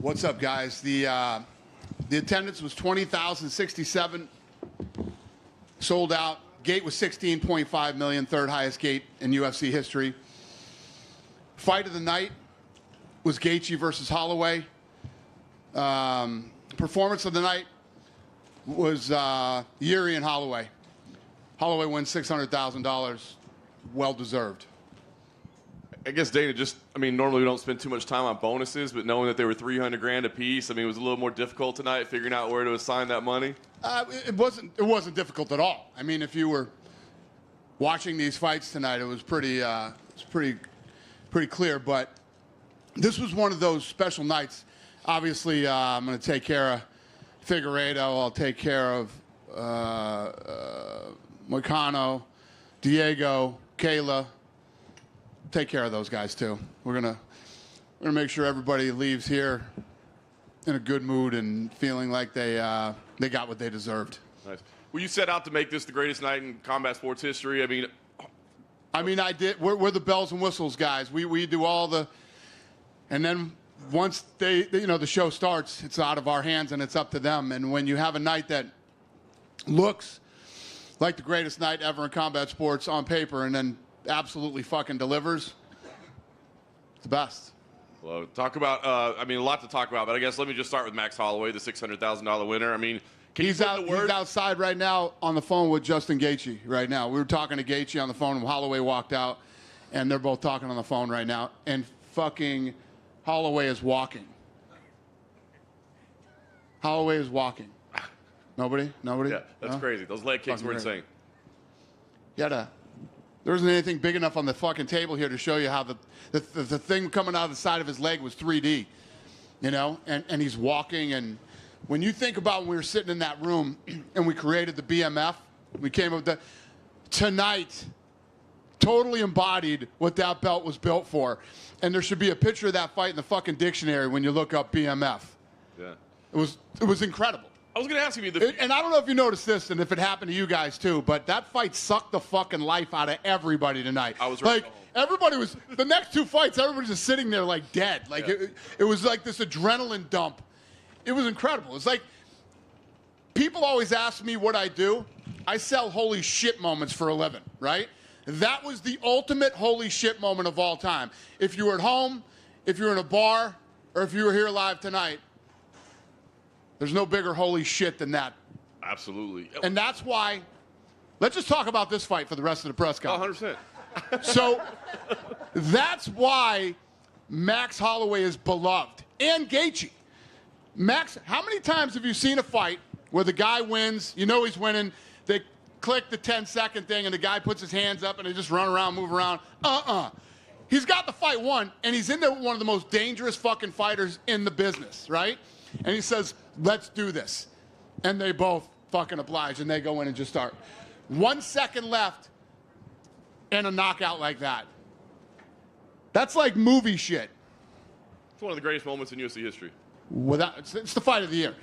What's up, guys? The attendance was 20,067. Sold out. Gate was 16.5 million, third highest gate in UFC history. Fight of the night was Gaethje versus Holloway. Performance of the night was Yuri and Holloway. Holloway wins $600,000. Well deserved. I guess, Dana, normally we don't spend too much time on bonuses, but knowing that they were $300,000 a piece, it was a little more difficult tonight figuring out where to assign that money. It wasn't difficult at all. I mean, if you were watching these fights tonight, it was pretty clear. But this was one of those special nights. Obviously, I'm going to take care of Figueiredo. I'll take care of Moicano, Diego, Kayla. Take care of those guys too. We're gonna make sure everybody leaves here in a good mood and feeling like they got what they deserved. Nice. Well, you set out to make this the greatest night in combat sports history. I did. We're the bells and whistles guys. We do all the, and then once the show starts, it's out of our hands and it's up to them. And when you have a night that looks like the greatest night ever in combat sports on paper, and then absolutely fucking delivers, it's the best. Well, talk about, a lot to talk about, but I guess let me just start with Max Holloway, the $600,000 winner. He's outside right now on the phone with Justin Gaethje right now. We were talking to Gaethje on the phone when Holloway walked out, and they're both talking on the phone right now, and fucking Holloway is walking. Holloway is walking. Nobody? Yeah, that's crazy. Those leg kicks were insane. There isn't anything big enough on the fucking table here to show you how the thing coming out of the side of his leg was 3D, and he's walking. And when you think about when we were sitting in that room and we created the BMF, we came up with tonight totally embodied what that belt was built for. And there should be a picture of that fight in the fucking dictionary when you look up BMF. Yeah. It was incredible. I was going to ask you, and I don't know if you noticed this, and if it happened to you guys too, but that fight sucked the fucking life out of everybody tonight. I was right. Everybody was, the next two fights, everybody's just sitting there like dead. It was like this adrenaline dump. It was incredible. It's like, people always ask me what I do. I sell holy shit moments for a living, right? That was the ultimate holy shit moment of all time. If you were at home, if you were in a bar, or if you were here live tonight, there's no bigger holy shit than that. Absolutely. And that's why, let's just talk about this fight for the rest of the press conference. 100%. So that's why Max Holloway is beloved. And Gaethje. Max, how many times have you seen a fight where the guy wins, he's winning, they click the 10-second thing and the guy puts his hands up and they just run around, move around? He's got the fight won, and he's in there with one of the most dangerous fucking fighters in the business, right? And he says, let's do this. And they both fucking oblige, and they go in and just start. 1 second left, and a knockout like that. That's like movie shit. It's one of the greatest moments in UFC history. It's the fight of the year.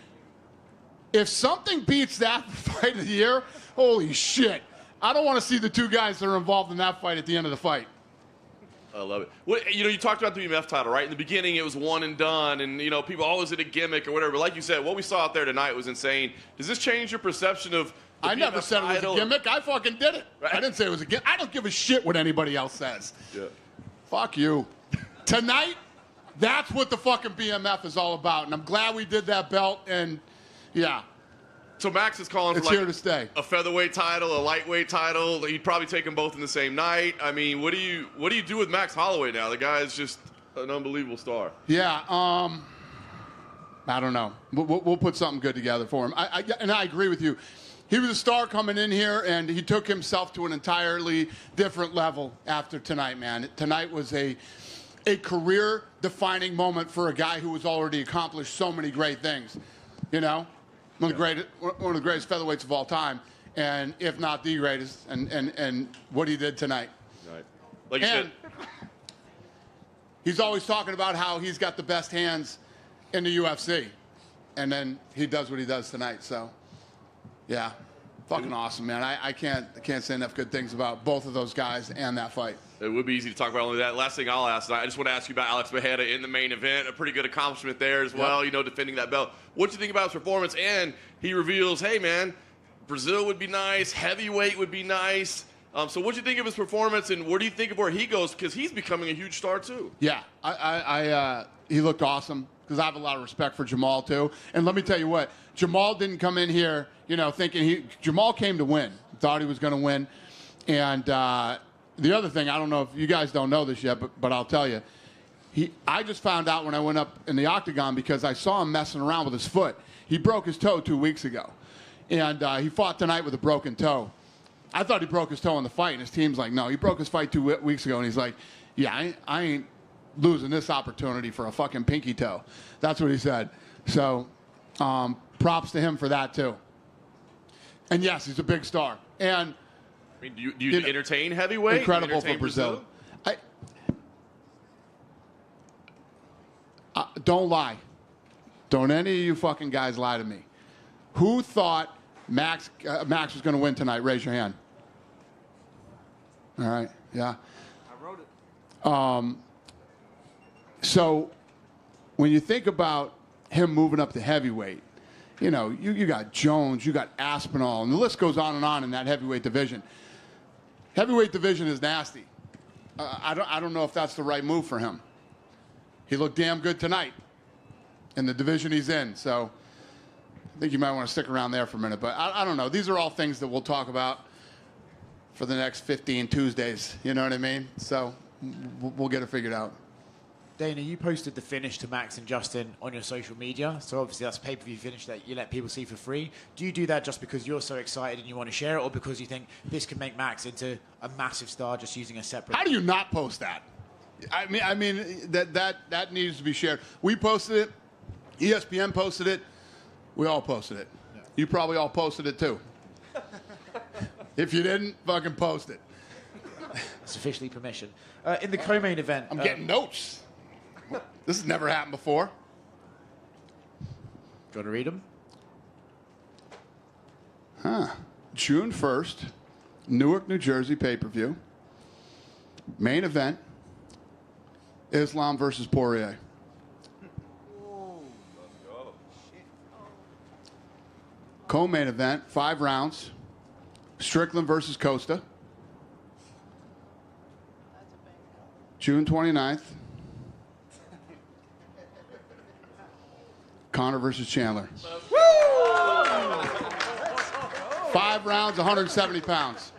If something beats that fight of the year, holy shit. I don't want to see the two guys that are involved in that fight at the end of the fight. I love it. Well, you talked about the BMF title, right? In the beginning, it was one and done, and, people, is it a gimmick or whatever? But like you said, what we saw out there tonight was insane. Does this change your perception of the I never said it was a gimmick. I fucking did it. Right? I didn't say it was a gimmick. I don't give a shit what anybody else says. Yeah. Fuck you. Tonight, that's what the fucking BMF is all about, and I'm glad we did that belt, and, yeah. So Max is calling for here to stay. A featherweight title, a lightweight title. You'd probably take them both in the same night. What do you do with Max Holloway now? The guy is just an unbelievable star. Yeah, I don't know. We'll put something good together for him. And I agree with you. He was a star coming in here, and he took himself to an entirely different level after tonight, man. Tonight was a career-defining moment for a guy who has already accomplished so many great things, One of the greatest featherweights of all time, and if not the greatest, and what he did tonight. Right. Like you said. He's always talking about how he's got the best hands in the UFC, and then he does what he does tonight. So, yeah, fucking awesome, man. I can't say enough good things about both of those guys and that fight. it would be easy to talk about only that. Last thing I'll ask, I just want to ask you about Alex Mejia in the main event. A pretty good accomplishment there as well, defending that belt. What do you think about his performance? And he reveals, hey, man, Brazil would be nice. Heavyweight would be nice. So what do you think of his performance, and what do you think of where he goes? Because he's becoming a huge star, too. Yeah, he looked awesome because I have a lot of respect for Jamal, too. And let me tell you what, Jamal didn't come in here, thinking Jamal came to win, thought he was going to win. And the other thing, I don't know if you guys don't know this yet, but I'll tell you, I just found out when I went up in the octagon because I saw him messing around with his foot. He broke his toe 2 weeks ago, and he fought tonight with a broken toe. I thought he broke his toe in the fight, and his team's like, no, he broke his fight 2 weeks ago, and he's like, yeah, I ain't losing this opportunity for a fucking pinky toe. That's what he said. So props to him for that, too. And, yes, he's a big star. And I mean, do you entertain heavyweight? Incredible for Brazil. Don't lie. Don't any of you fucking guys lie to me. Who thought Max was going to win tonight? Raise your hand. All right. Yeah. I wrote it. So when you think about him moving up to heavyweight, you got Jones, you got Aspinall, and the list goes on and on in that heavyweight division. Heavyweight division is nasty. I don't know if that's the right move for him. He looked damn good tonight in the division he's in. So I think you might want to stick around there for a minute. But I don't know. These are all things that we'll talk about for the next 15 Tuesdays. You know what I mean? So we'll get it figured out. Dana, you posted the finish to Max and Justin on your social media. So obviously that's a pay-per-view finish that you let people see for free. Do you do that just because you're so excited and you want to share it, or because you think this can make Max into a massive star just using a separate... How do you not post that? I mean that needs to be shared. We posted it. ESPN posted it. We all posted it. Yeah. You probably all posted it too. If you didn't, fucking post it. It's officially permission. In the co-main event... I'm getting notes. This has never happened before. Do you want to read them? June 1st, Newark, New Jersey pay-per-view. Main event, Islam versus Poirier. Co-main event, 5 rounds, Strickland versus Costa. June 29th. Conor versus Chandler. 5 rounds, 170 pounds.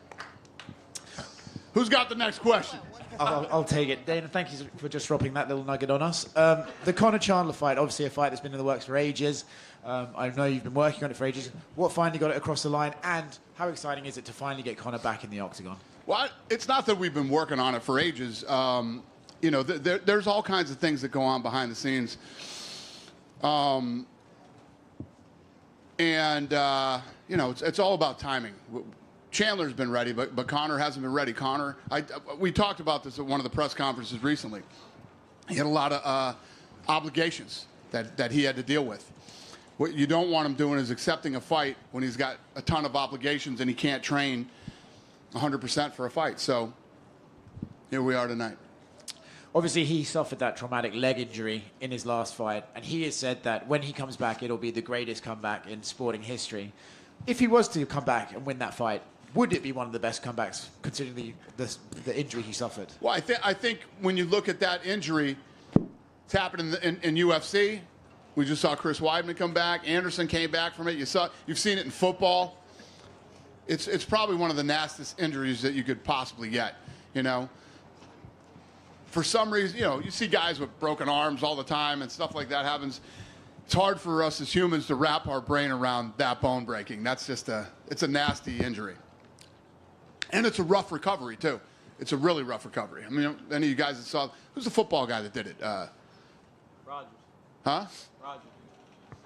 Who's got the next question? I'll take it. Dana, thank you for just dropping that little nugget on us. The Conor Chandler fight, obviously a fight that's been in the works for ages. I know you've been working on it for ages. What finally got it across the line, and how exciting is it to finally get Conor back in the octagon? Well, it's not that we've been working on it for ages. There's all kinds of things that go on behind the scenes. It's all about timing. Chandler's been ready, but Conor hasn't been ready. Conor, we talked about this at one of the press conferences recently. He had a lot of obligations that he had to deal with. What you don't want him doing is accepting a fight when he's got a ton of obligations and he can't train 100% for a fight. So here we are tonight. Obviously, he suffered that traumatic leg injury in his last fight, and he has said that when he comes back, it'll be the greatest comeback in sporting history. If he was to come back and win that fight, would it be one of the best comebacks, considering the injury he suffered? Well, I think when you look at that injury, it's happened in UFC. We just saw Chris Weidman come back. Anderson came back from it. You've seen it in football. It's probably one of the nastiest injuries that you could possibly get, For some reason, you see guys with broken arms all the time and stuff like that happens. It's hard for us as humans to wrap our brain around that bone breaking. That's just it's a nasty injury. And it's a rough recovery, too. It's a really rough recovery. I mean, any of you guys that saw, who's the football guy that did it? Rogers. Huh? Rogers.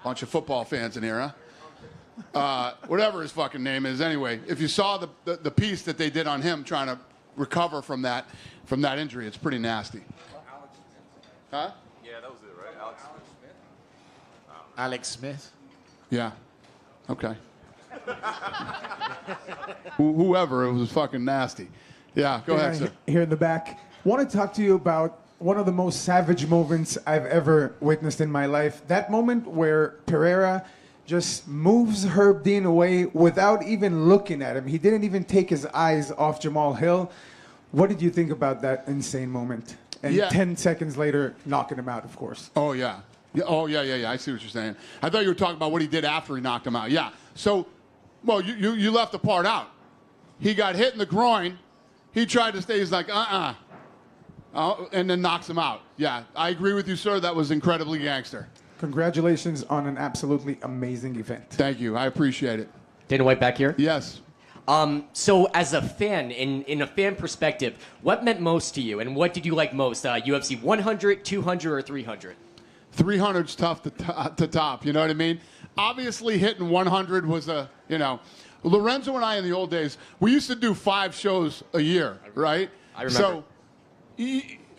Bunch of football fans in here, huh? Whatever his fucking name is. Anyway, if you saw the piece that they did on him trying to recover from that injury, it's pretty nasty. Huh? Yeah, that was it, right? Alex Smith. Alex Smith? Yeah. Okay. Whoever, it was fucking nasty. Yeah, go ahead, sir. Here in the back. Want to talk to you about one of the most savage moments I've ever witnessed in my life. That moment where Pereira just moves Herb Dean away without even looking at him. He didn't even take his eyes off Jamal Hill. What did you think about that insane moment? And 10 seconds later, knocking him out, of course. Oh, yeah. Oh, yeah. I see what you're saying. I thought you were talking about what he did after he knocked him out. Yeah. So, well, you left the part out. He got hit in the groin. He tried to stay. He's like, and then knocks him out. Yeah, I agree with you, sir. That was incredibly gangster. Congratulations on an absolutely amazing event. Thank you. I appreciate it. Dana White back here. Yes. So as a fan, in a fan perspective, what meant most to you, and what did you like most? UFC 100, 200, or 300? 300's tough to top. You know what I mean? Obviously, hitting 100 was Lorenzo and I in the old days, we used to do 5 shows a year, right? I remember. So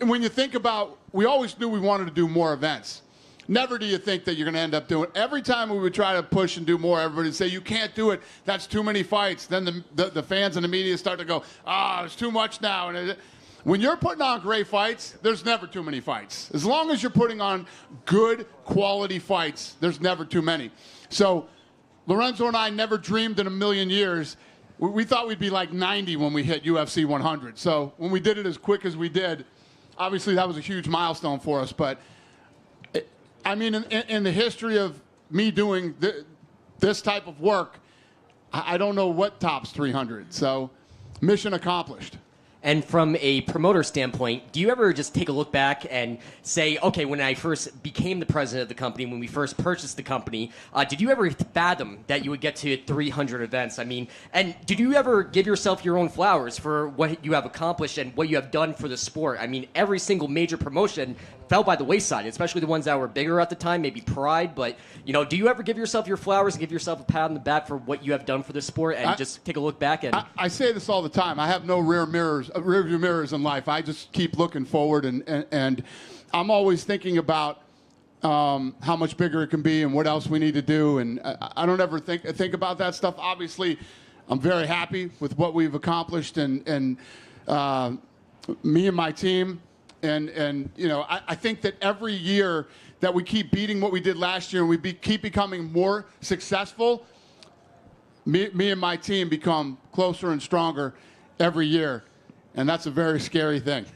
when you think about, we always knew we wanted to do more events. Never do you think that you're going to end up doing. Every time we would try to push and do more, everybody would say, you can't do it. That's too many fights. Then the fans and the media start to go, it's too much now. And when you're putting on great fights, there's never too many fights. As long as you're putting on good quality fights, there's never too many. So Lorenzo and I never dreamed in a million years. We thought we'd be like 90 when we hit UFC 100. So when we did it as quick as we did, obviously that was a huge milestone for us. But I mean, in the history of me doing this type of work, I don't know what tops 300. So mission accomplished. And from a promoter standpoint, do you ever just take a look back and say, okay, when I first became the president of the company, when we first purchased the company, did you ever fathom that you would get to 300 events? I mean, and did you ever give yourself your own flowers for what you have accomplished and what you have done for the sport? I mean, every single major promotion fell by the wayside, especially the ones that were bigger at the time, maybe Pride. But, do you ever give yourself your flowers and give yourself a pat on the back for what you have done for the sport and just take a look back? And I say this all the time. I have no rearview mirrors in life. I just keep looking forward, and I'm always thinking about how much bigger it can be and what else we need to do. And I don't ever think about that stuff. Obviously, I'm very happy with what we've accomplished, and me and my team. And I think that every year that we keep beating what we did last year and we keep becoming more successful, me and my team become closer and stronger every year. And that's a very scary thing.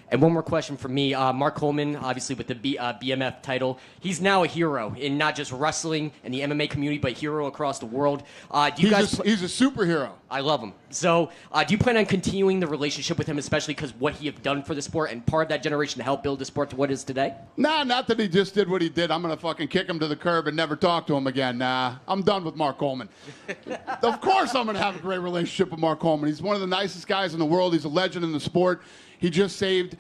And one more question from me. Mark Coleman, obviously with the BMF title, he's now a hero in not just wrestling and the MMA community, but hero across the world. He's a superhero. I love him. So do you plan on continuing the relationship with him, especially because what he has done for the sport and part of that generation to help build the sport to what it is today? Nah, not that he just did what he did. I'm going to fucking kick him to the curb and never talk to him again. Nah, I'm done with Mark Coleman. Of course I'm going to have a great relationship with Mark Coleman. He's one of the nicest guys in the world. He's a legend in the sport. He just saved,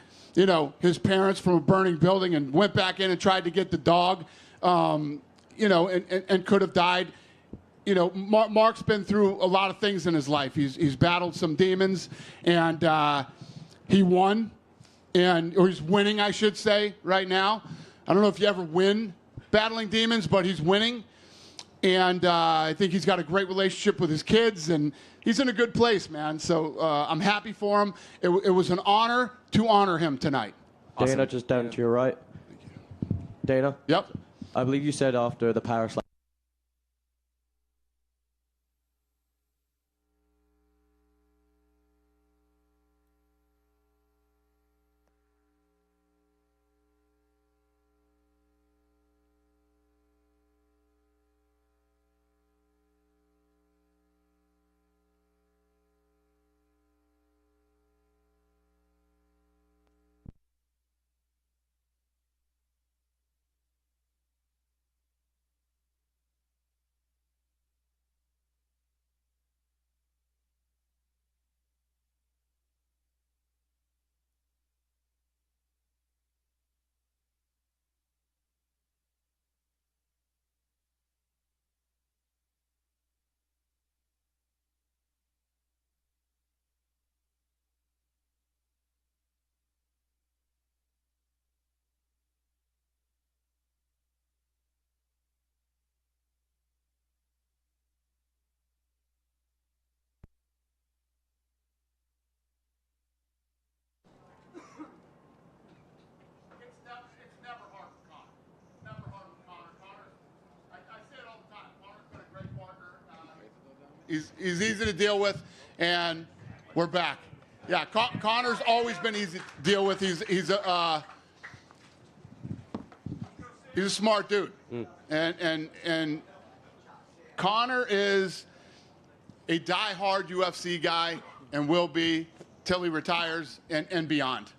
his parents from a burning building and went back in and tried to get the dog, and could have died. Mark's been through a lot of things in his life. He's battled some demons, and he won, or he's winning, I should say, right now. I don't know if you ever win battling demons, but he's winning. And I think he's got a great relationship with his kids, and he's in a good place, man. So I'm happy for him. It was an honor to honor him tonight. Awesome. Dana, just down to your right. Dana? Yep. I believe you said after the power slam. He's easy to deal with, and we're back. Yeah, Connor's always been easy to deal with. He's a smart dude, and Connor is a die-hard UFC guy and will be till he retires and beyond.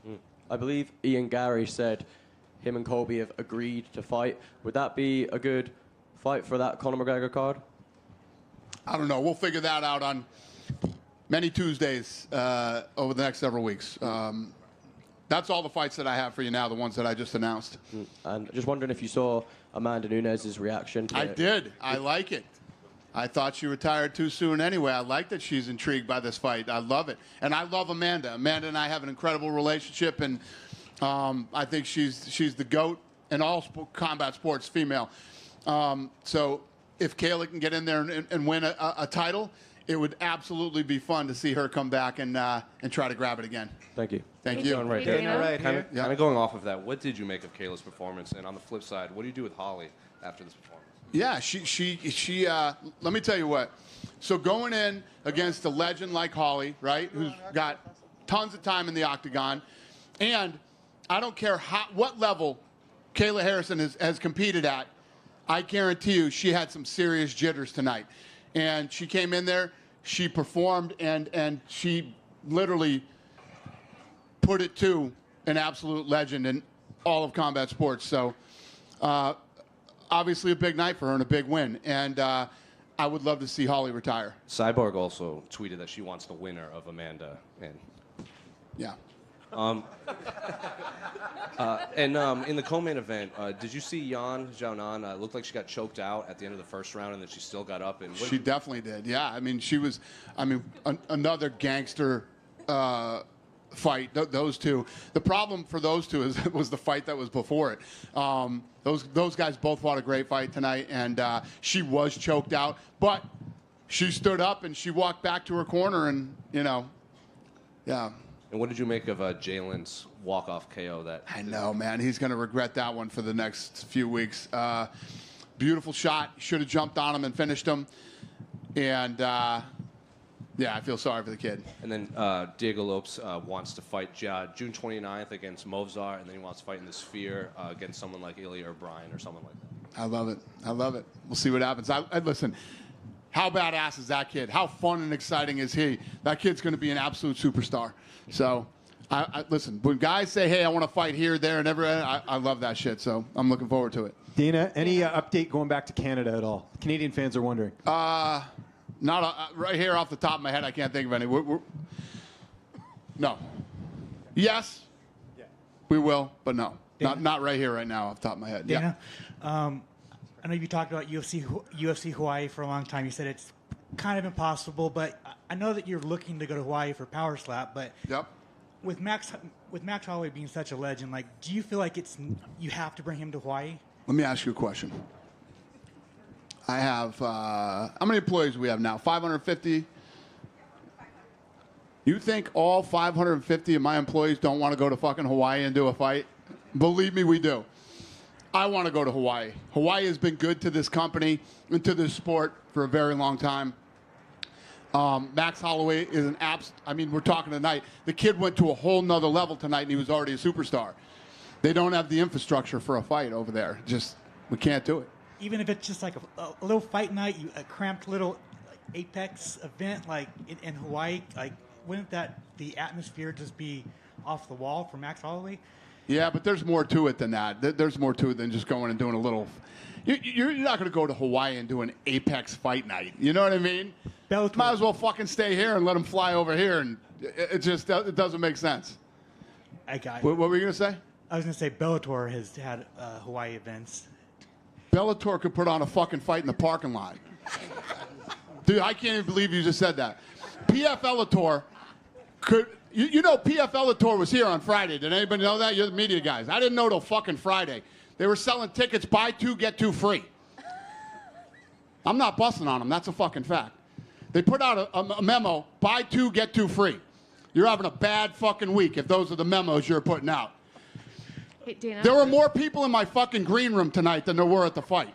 I believe Ian Gary said him and Colby have agreed to fight. Would that be a good fight for that Conor McGregor card? I don't know. We'll figure that out on many Tuesdays over the next several weeks. That's all the fights that I have for you now, the ones that I just announced. And just wondering if you saw Amanda Nunes' reaction to I it. did. I like it. I thought she retired too soon anyway. I like that she's intrigued by this fight. I love it. And I love Amanda. Amanda and I have an incredible relationship, and I think she's the GOAT in all combat sports, female. So if Kayla can get in there and win a title, it would absolutely be fun to see her come back and try to grab it again. Thank you. Thank you. Right Hey, there. Dana. Right here. kind of going off of that, what did you make of Kayla's performance? And on the flip side, what do you do with Holly after this performance? Yeah, she let me tell you what. So going in against a legend like Holly, right, who's got tons of time in the octagon, and I don't care what level Kayla Harrison has competed at, I guarantee you she had some serious jitters tonight. And she came in there, she performed, and she literally put it to an absolute legend in all of combat sports. So obviously a big night for her and a big win. And I would love to see Holly retire. Cyborg also tweeted that she wants the winner of Amanda. And Yeah. in the co-main event, did you see Yan Xiaonan? Looked like she got choked out at the end of the first round, and then she still got up. And She definitely did. Yeah, I mean, she was, another gangster fight. Those two. The problem for those two was the fight that was before it. Those guys both fought a great fight tonight, and she was choked out, but she stood up and she walked back to her corner, and yeah. And what did you make of Jalen's walk-off KO? That I know, man. He's going to regret that one for the next few weeks. Beautiful shot. Should have jumped on him and finished him. And, yeah, I feel sorry for the kid. And then Diego Lopes wants to fight June 29th against Movzar, and then he wants to fight in the Sphere against someone like Ilya O'Brien or someone like that. I love it. I love it. We'll see what happens. Listen, how badass is that kid? How fun and exciting is he? That kid's going to be an absolute superstar. So, listen, when guys say, hey, I want to fight here, there, and everywhere, I love that shit. So I'm looking forward to it. Dana, any update going back to Canada at all? Canadian fans are wondering. Not right here off the top of my head. I can't think of any. No. Yes, we will, but no. Not right here, right now, off the top of my head. Dana, I know you talked about UFC Hawaii for a long time. You said it's kind of impossible, but I know that you're looking to go to Hawaii for Power Slap. But Yep. with Max Holloway being such a legend, like, do you feel like you have to bring him to Hawaii? Let me ask you a question. I have, how many employees do we have now? 550? You think all 550 of my employees don't want to go to fucking Hawaii and do a fight? Believe me, we do. I want to go to Hawaii. Hawaii has been good to this company and to this sport for a very long time. Max Holloway is an we're talking tonight. The kid went to a whole nother level tonight, and he was already a superstar. They don't have the infrastructure for a fight over there. We can't do it. Even if it's just like a little fight night, a cramped little Apex event like in Hawaii, like, wouldn't the atmosphere just be off the wall for Max Holloway? Yeah, but there's more to it than that. There's more to it than just going and doing a little. You're not going to go to Hawaii and do an Apex fight night. You know what I mean? Bellator. Might as well fucking stay here and let them fly over here, and it doesn't make sense. I got What were you going to say? I was going to say Bellator has had Hawaii events. Bellator could put on a fucking fight in the parking lot. Dude, I can't even believe you just said that. PF Bellator could. PF Bellator was here on Friday. Did anybody know that? You're the media guys. I didn't know till fucking Friday. They were selling tickets, buy two, get two free. I'm not busting on them. That's a fucking fact. They put out a memo, buy two, get two free. You're having a bad fucking week if those are the memos you're putting out. Hey, Dana. There were more people in my fucking green room tonight than there were at the fight.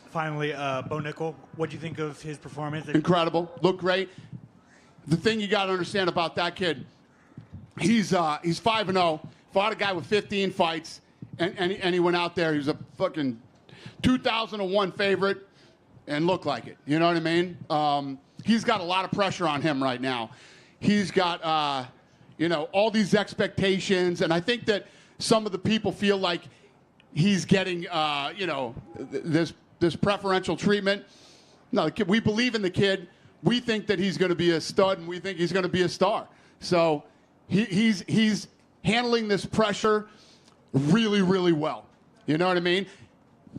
Finally, Bo Nickel, what do you think of his performance? Incredible. Looked great. The thing you got to understand about that kid, he's 5-0. Fought a guy with 15 fights, and he went out there. He was a fucking 2001 favorite and looked like it. You know what I mean? He's got a lot of pressure on him right now. He's got, all these expectations, and I think that some of the people feel like he's getting, this preferential treatment. No, we believe in the kid. We think that he's going to be a stud, and we think he's going to be a star. So he's handling this pressure really, really well. You know what I mean?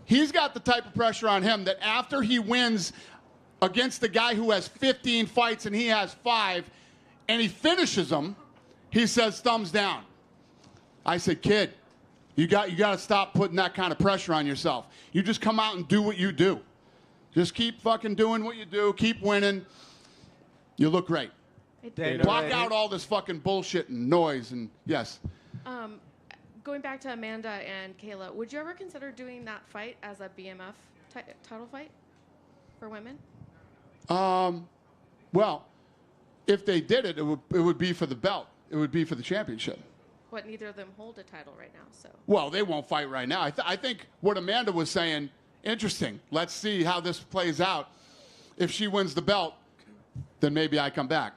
He's got the type of pressure on him that after he wins against the guy who has 15 fights and he has 5, and he finishes them, he says, thumbs down. I said, kid, you got to stop putting that kind of pressure on yourself. You just come out and do what you do. Just keep fucking doing what you do. Keep winning. You look great. Block out all this fucking bullshit and noise. And yes. Going back to Amanda and Kayla, would you ever consider doing that fight as a BMF title fight for women? Well, if they did it, it would be for the belt. It would be for the championship. But neither of them hold a title right now, so. Well, they won't fight right now. I think what Amanda was saying, interesting. Let's see how this plays out. If she wins the belt, then maybe I come back.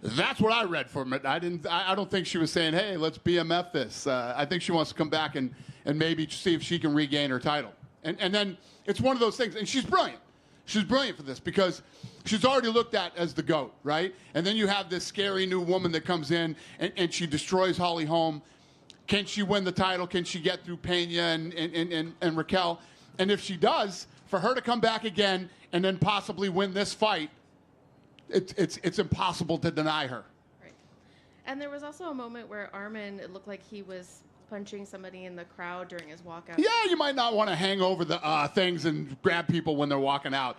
That's what I read from it. I don't think she was saying, hey, let's BMF this. I think she wants to come back and maybe see if she can regain her title. And then it's one of those things. And she's brilliant. She's brilliant for this because she's already looked at as the GOAT, right? And then you have this scary new woman that comes in and she destroys Holly Holm. Can she win the title? Can she get through Pena and Raquel? And if she does, for her to come back again and then possibly win this fight, it's impossible to deny her. Right. And there was also a moment where Armin, it looked like he was punching somebody in the crowd during his walkout. Yeah, you might not want to hang over the things and grab people when they're walking out.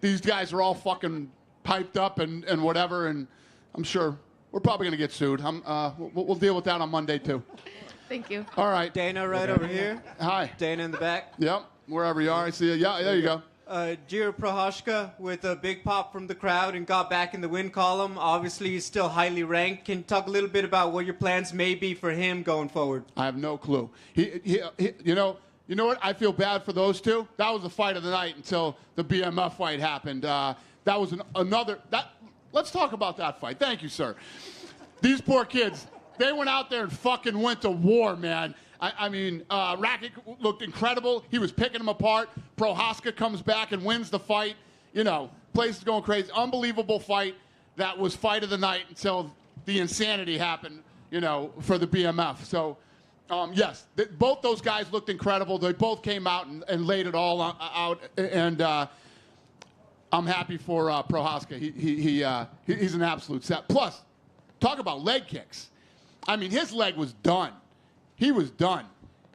These guys are all fucking piped up and whatever, and I'm sure we're probably going to get sued. We'll deal with that on Monday, too. Thank you. All right. Dana right over here. Hi. Dana in the back. Yep, wherever you are. I see you. Yeah, there you go. Jiri Prochazka with a big pop from the crowd and got back in the win column. Obviously, he's still highly ranked. Can you talk a little bit about what your plans may be for him going forward? I have no clue. You know what? I feel bad for those two. That was the fight of the night until the BMF fight happened. That was another. Let's talk about that fight. Thank you, sir. These poor kids, they went out there and fucking went to war, man. I mean, Rakic looked incredible. He was picking them apart. Prochazka comes back and wins the fight. You know, place is going crazy. Unbelievable fight. That was fight of the night until the insanity happened, for the BMF. So, yes, both those guys looked incredible. They both came out and laid it all out. And I'm happy for Prochazka. He's an absolute set. Plus, talk about leg kicks. I mean, his leg was done. He was done,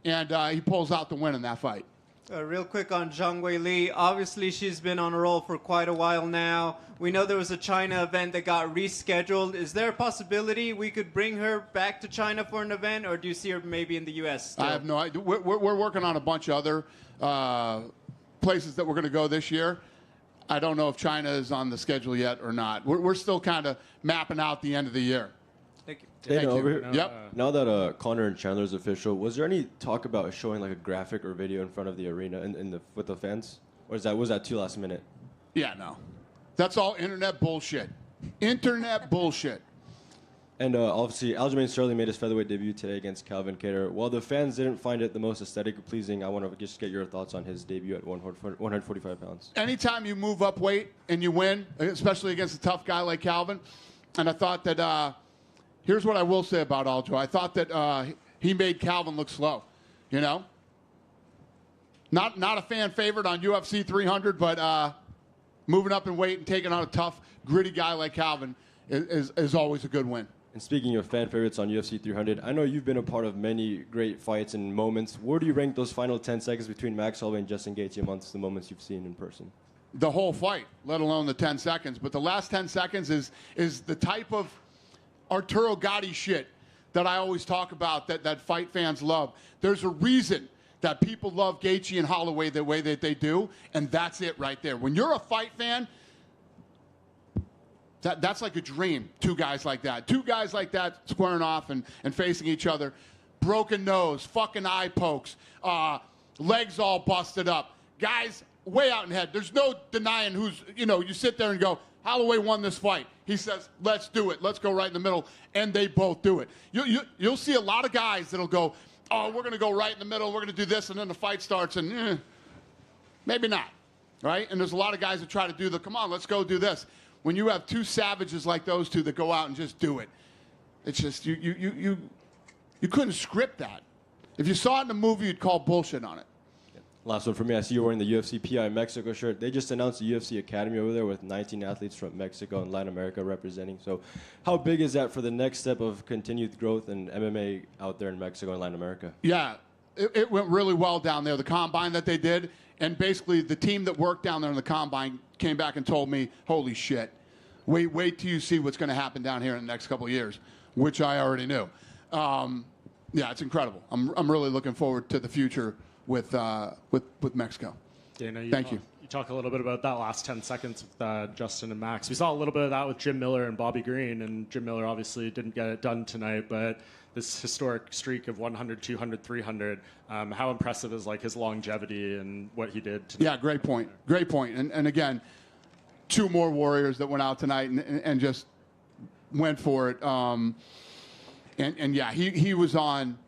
and he pulls out the win in that fight. Real quick on Zhang Weili. Obviously, she's been on a roll for quite a while now. We know there was a China event that got rescheduled. Is there a possibility we could bring her back to China for an event, or do you see her maybe in the U.S. still? I have no idea. We're working on a bunch of other places that we're going to go this year. I don't know if China is on the schedule yet or not. We're still kind of mapping out the end of the year. Thank you. Dana, over here. Yep. Now that Conor and Chandler's official, was there any talk about showing like a graphic or video in front of the arena with the fans, or was that too last minute? Yeah, no. That's all internet bullshit. Internet bullshit. And obviously, Aljamain Sterling made his featherweight debut today against Calvin Kattar. While the fans didn't find it the most aesthetically pleasing, I want to just get your thoughts on his debut at 145 pounds. Anytime you move up weight and you win, especially against a tough guy like Calvin, and I thought that. Here's what I will say about Aljo. I thought that he made Calvin look slow, Not a fan favorite on UFC 300, but moving up in weight and taking on a tough, gritty guy like Calvin is always a good win. And speaking of fan favorites on UFC 300, I know you've been a part of many great fights and moments. Where do you rank those final 10 seconds between Max Holloway and Justin Gaethje amongst the moments you've seen in person? The whole fight, let alone the 10 seconds. But the last 10 seconds is the type of Arturo Gatti shit that I always talk about that fight fans love. There's a reason that people love Gaethje and Holloway the way that they do, and that's it right there. When you're a fight fan, that's like a dream, two guys like that. Two guys like that squaring off and facing each other. Broken nose, fucking eye pokes, legs all busted up. Guys way out in head. There's no denying who's, you sit there and go, Holloway won this fight. He says, let's do it. Let's go right in the middle. And they both do it. You'll see a lot of guys that'll go, oh, we're going to go right in the middle. We're going to do this. And then the fight starts and maybe not. Right? And there's a lot of guys that try to do come on, let's go do this. When you have two savages like those two that go out and just do it, it's just, you couldn't script that. If you saw it in a movie, you'd call bullshit on it. Last one for me. I see you're wearing the UFC PI Mexico shirt. They just announced the UFC Academy over there with 19 athletes from Mexico and Latin America representing. So how big is that for the next step of continued growth in MMA out there in Mexico and Latin America? Yeah, it went really well down there. The combine that they did, and basically the team that worked down there in the combine came back and told me, holy shit, wait till you see what's going to happen down here in the next couple of years, which I already knew. Yeah, it's incredible. I'm really looking forward to the future with Mexico. Dana, Thank you. You talk a little bit about that last 10 seconds with Justin and Max. We saw a little bit of that with Jim Miller and Bobby Green, and Jim Miller obviously didn't get it done tonight, but this historic streak of 100, 200, 300, how impressive is his longevity and what he did tonight? Yeah, great point. Great point. And again, two more warriors that went out tonight and just went for it. And yeah, he was on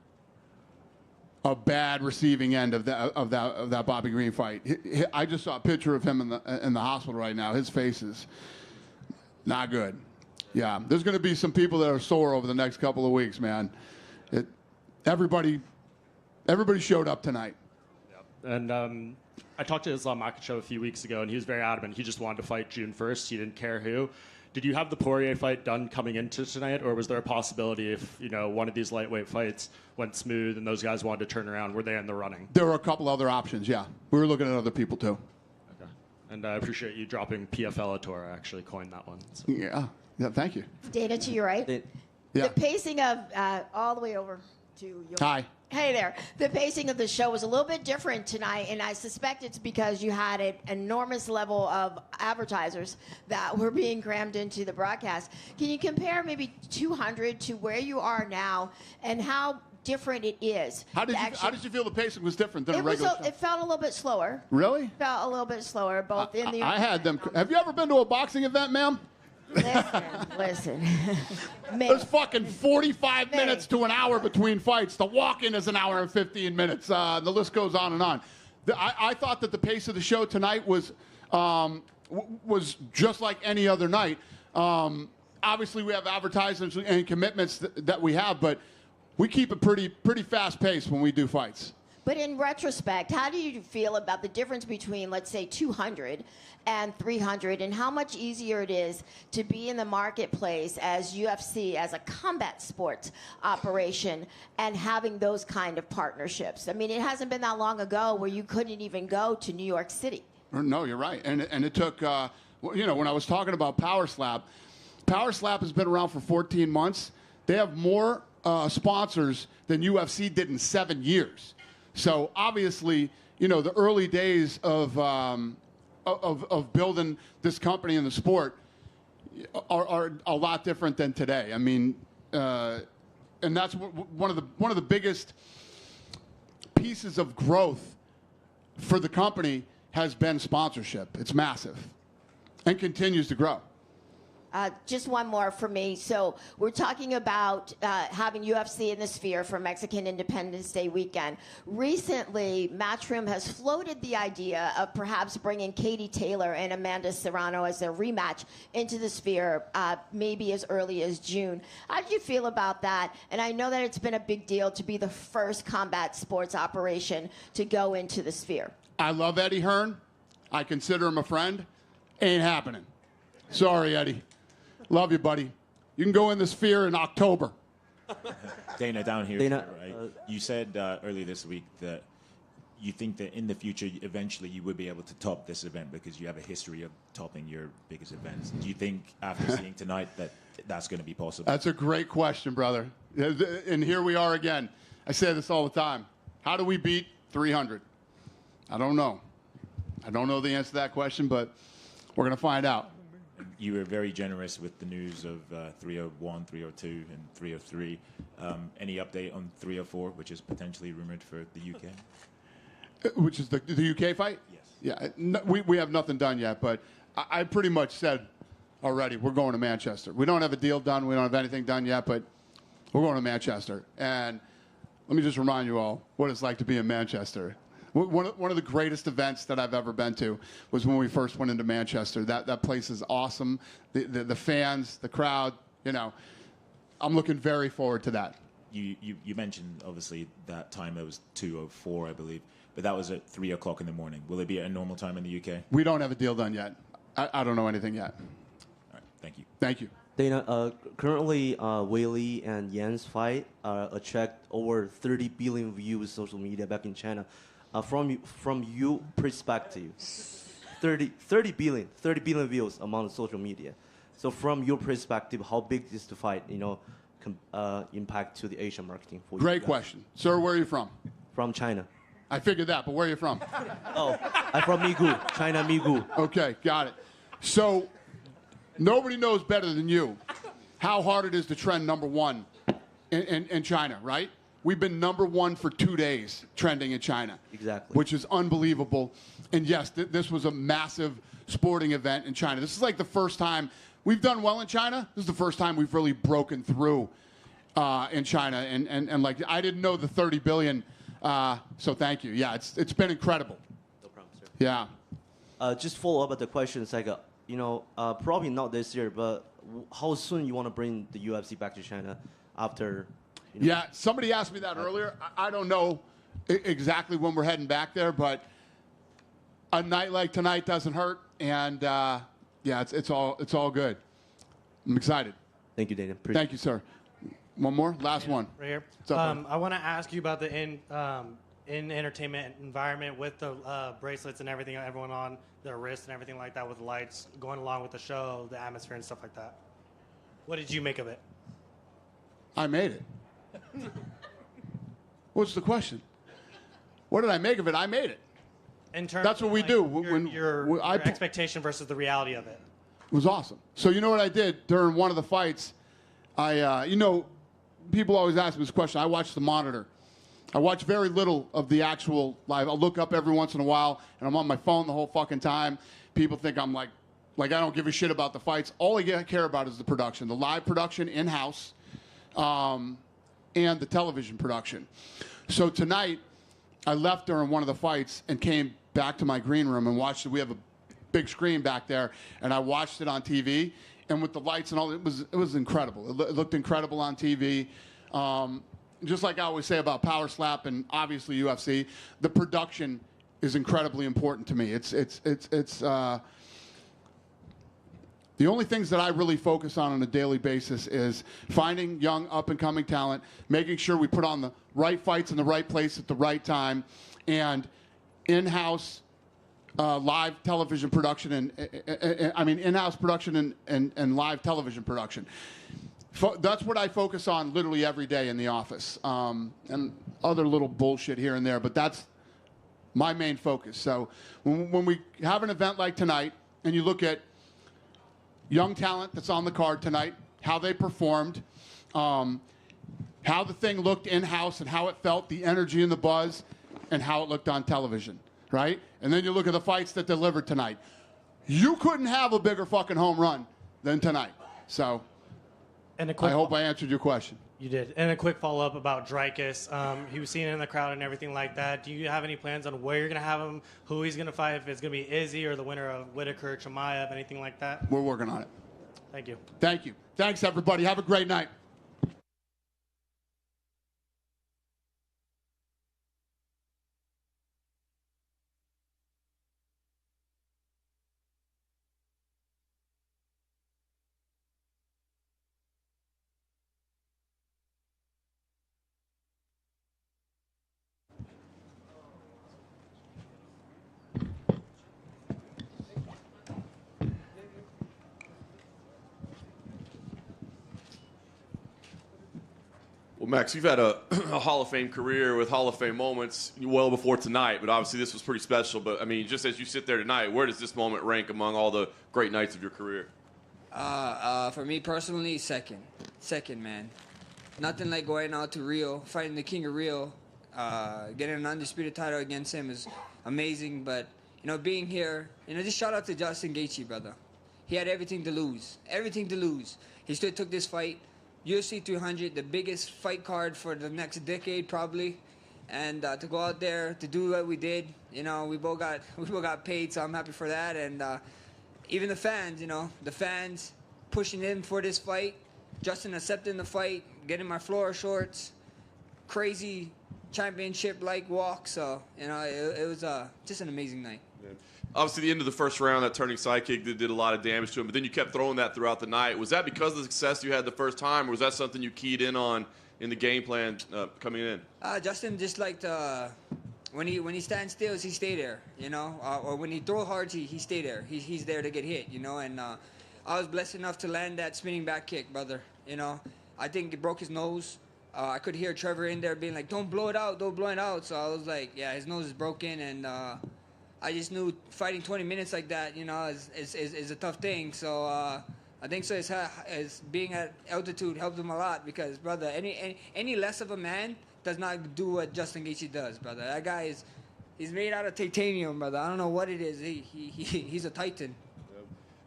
a bad receiving end of that Bobby Green fight. I just saw a picture of him in the hospital right now. His face is not good. Yeah, there's going to be some people that are sore over the next couple of weeks, man. Everybody showed up tonight. Yep. And I talked to Islam Makhachev a few weeks ago, and he was very adamant. He just wanted to fight June 1st. He didn't care who. Did you have the Poirier fight done coming into tonight, or was there a possibility if one of these lightweight fights went smooth and those guys wanted to turn around, were they in the running? There were a couple other options, yeah. We were looking at other people too. Okay. And I appreciate you dropping PFL Tour. I actually coined that one. So. Yeah, thank you. Dana, to your right. Yeah. The pacing of all the way over to your... Hi. Hey there. The pacing of the show was a little bit different tonight, and I suspect it's because you had an enormous level of advertisers that were being crammed into the broadcast. Can you compare maybe 200 to where you are now and how different it is? How did you feel the pacing was different than a regular show? It felt a little bit slower. Really? Felt a little bit slower, both in the... I had them. Have you ever been to a boxing event, ma'am? Listen. There's fucking 45 minutes to an hour between fights. The walk-in is an hour and 15 minutes. The list goes on and on. I thought that the pace of the show tonight was just like any other night. Obviously, we have advertisements and commitments that we have, but we keep a pretty fast pace when we do fights. But in retrospect, how do you feel about the difference between, let's say, 200 and 300, and how much easier it is to be in the marketplace as UFC, as a combat sports operation, and having those kind of partnerships? I mean, it hasn't been that long ago where you couldn't even go to New York City. No, you're right. And it took, when I was talking about Power Slap has been around for 14 months. They have more sponsors than UFC did in 7 years. So obviously, the early days of building this company in the sport are a lot different than today. I mean, and that's one of the biggest pieces of growth for the company has been sponsorship. It's massive and continues to grow. Just one more for me. So we're talking about having UFC in the Sphere for Mexican Independence Day weekend. Recently, Matchroom has floated the idea of perhaps bringing Katie Taylor and Amanda Serrano as their rematch into the Sphere, maybe as early as June. How do you feel about that? And I know that it's been a big deal to be the first combat sports operation to go into the Sphere. I love Eddie Hearn. I consider him a friend. Ain't happening. Sorry, Eddie. Love you, buddy. You can go in the Sphere in October. Dana, down here, Dana, right? You said earlier this week that you think that in the future, eventually, you would be able to top this event because you have a history of topping your biggest events. Do you think, after seeing tonight, that that's going to be possible? That's a great question, brother. And here we are again. I say this all the time. How do we beat 300. I don't know. I don't know the answer to that question, but we're going to find out. You were very generous with the news of 301, 302, and 303. Any update on 304, which is potentially rumored for the UK? Which is the UK fight? Yes. Yeah, no, we have nothing done yet, but I pretty much said already we're going to Manchester. We don't have a deal done. We don't have anything done yet, but we're going to Manchester. And let me just remind you all what it's like to be in Manchester. One of the greatest events that I've ever been to was when we first went into Manchester. That place is awesome. The fans, the crowd, you know. I'm looking very forward to that. You mentioned, obviously, that time it was 2:04, I believe, but that was at 3 o'clock in the morning. Will it be at a normal time in the UK? We don't have a deal done yet. I don't know anything yet. All right, thank you. Thank you. Dana, currently Weili and Yan's fight attract over 30 billion views social media back in China. From your perspective, 30 billion views among social media. So from your perspective, how big is the fight, impact to the Asian marketing for you? Great question. Sir, where are you from? From China. I figured that, but where are you from? Oh, I'm from Migu, China, Migu. Okay, got it. So nobody knows better than you how hard it is to trend #1 in China, right? We've been #1 for 2 days trending in China. Exactly. Which is unbelievable. And yes, this was a massive sporting event in China. This is like the first time we've done well in China. This is the first time we've really broken through in China. And like, I didn't know the 30 billion. So thank you. Yeah, it's been incredible. No problem, sir. Yeah. Just follow up at the questions, like, probably not this year, but how soon you want to bring the UFC back to China after? Yeah, somebody asked me that earlier. I don't know exactly when we're heading back there, but a night like tonight doesn't hurt, and yeah, it's all good. I'm excited. Thank you, Dana. Thank you, sir. One more, last one. Right here. What's up, buddy? I want to ask you about the in entertainment environment with the bracelets and everything, everyone on their wrists and everything like that, with lights going along with the show, the atmosphere and stuff like that. What did you make of it? I made it. What's the question? What did I make of it? I made it. In terms That's what we do. Your expectation versus the reality of it. It was awesome. So you know what I did during one of the fights? People always ask me this question. I watch the monitor. I watch very little of the actual live. I'll look up every once in a while, and I'm on my phone the whole fucking time. People think I'm like I don't give a shit about the fights. All I care about is the production, the live production in-house, and the television production. So tonight, I left during one of the fights and came back to my green room and watched it. We have a big screen back there, and I watched it on TV. And with the lights and all, it was incredible. It looked incredible on TV. Just like I always say about Power Slap and obviously UFC, the production is incredibly important to me. It's the only things that I really focus on a daily basis is finding young, up-and-coming talent, making sure we put on the right fights in the right place at the right time, and in-house live television production in-house production and live television production. That's what I focus on literally every day in the office, and other little bullshit here and there, but that's my main focus. So when we have an event like tonight, and you look at young talent that's on the card tonight, how they performed, how the thing looked in-house and how it felt, the energy and the buzz, and how it looked on television, right? And then you look at the fights that delivered tonight. You couldn't have a bigger fucking home run than tonight. So I hope I answered your question. You did. And a quick follow-up about Dreykus. He was seen in the crowd and everything like that. Do you have any plans on where you're going to have him, who he's going to fight, if it's going to be Izzy or the winner of Whitaker, Chimaev, anything like that? We're working on it. Thank you. Thank you. Thanks, everybody. Have a great night. Max, you've had a Hall of Fame career with Hall of Fame moments well before tonight, but obviously this was pretty special. But, I mean, just as you sit there tonight, where does this moment rank among all the great nights of your career? For me personally, second. Second, man. Nothing like going out to Rio, fighting the King of Rio, getting an undisputed title against him is amazing. But, you know, being here, you know, just shout out to Justin Gaethje, brother. He had everything to lose. Everything to lose. He still took this fight. UFC 300, the biggest fight card for the next decade, probably. And to go out there to do what we did, you know, we both got paid, so I'm happy for that. And even the fans, you know, the fans pushing him for this fight, Justin accepting the fight, getting my floor shorts, crazy championship-like walk. So, you know, it was just an amazing night. Obviously, the end of the first round, that turning sidekick did a lot of damage to him, but then you kept throwing that throughout the night. Was that because of the success you had the first time, or was that something you keyed in on in the game plan coming in? Justin just liked when he stands still, he stay there, you know, or when he throw hard, he stay there. He's there to get hit, you know. And I was blessed enough to land that spinning back kick, brother. You know, I think it broke his nose. I could hear Trevor in there being like, "Don't blow it out, don't blow it out." So I was like, "Yeah, his nose is broken," and I just knew fighting 20 minutes like that, you know, is a tough thing. So I think so. As being at altitude helped him a lot because, brother, any less of a man does not do what Justin Gaethje does, brother. That guy he's made out of titanium, brother. I don't know what it is. He's a titan.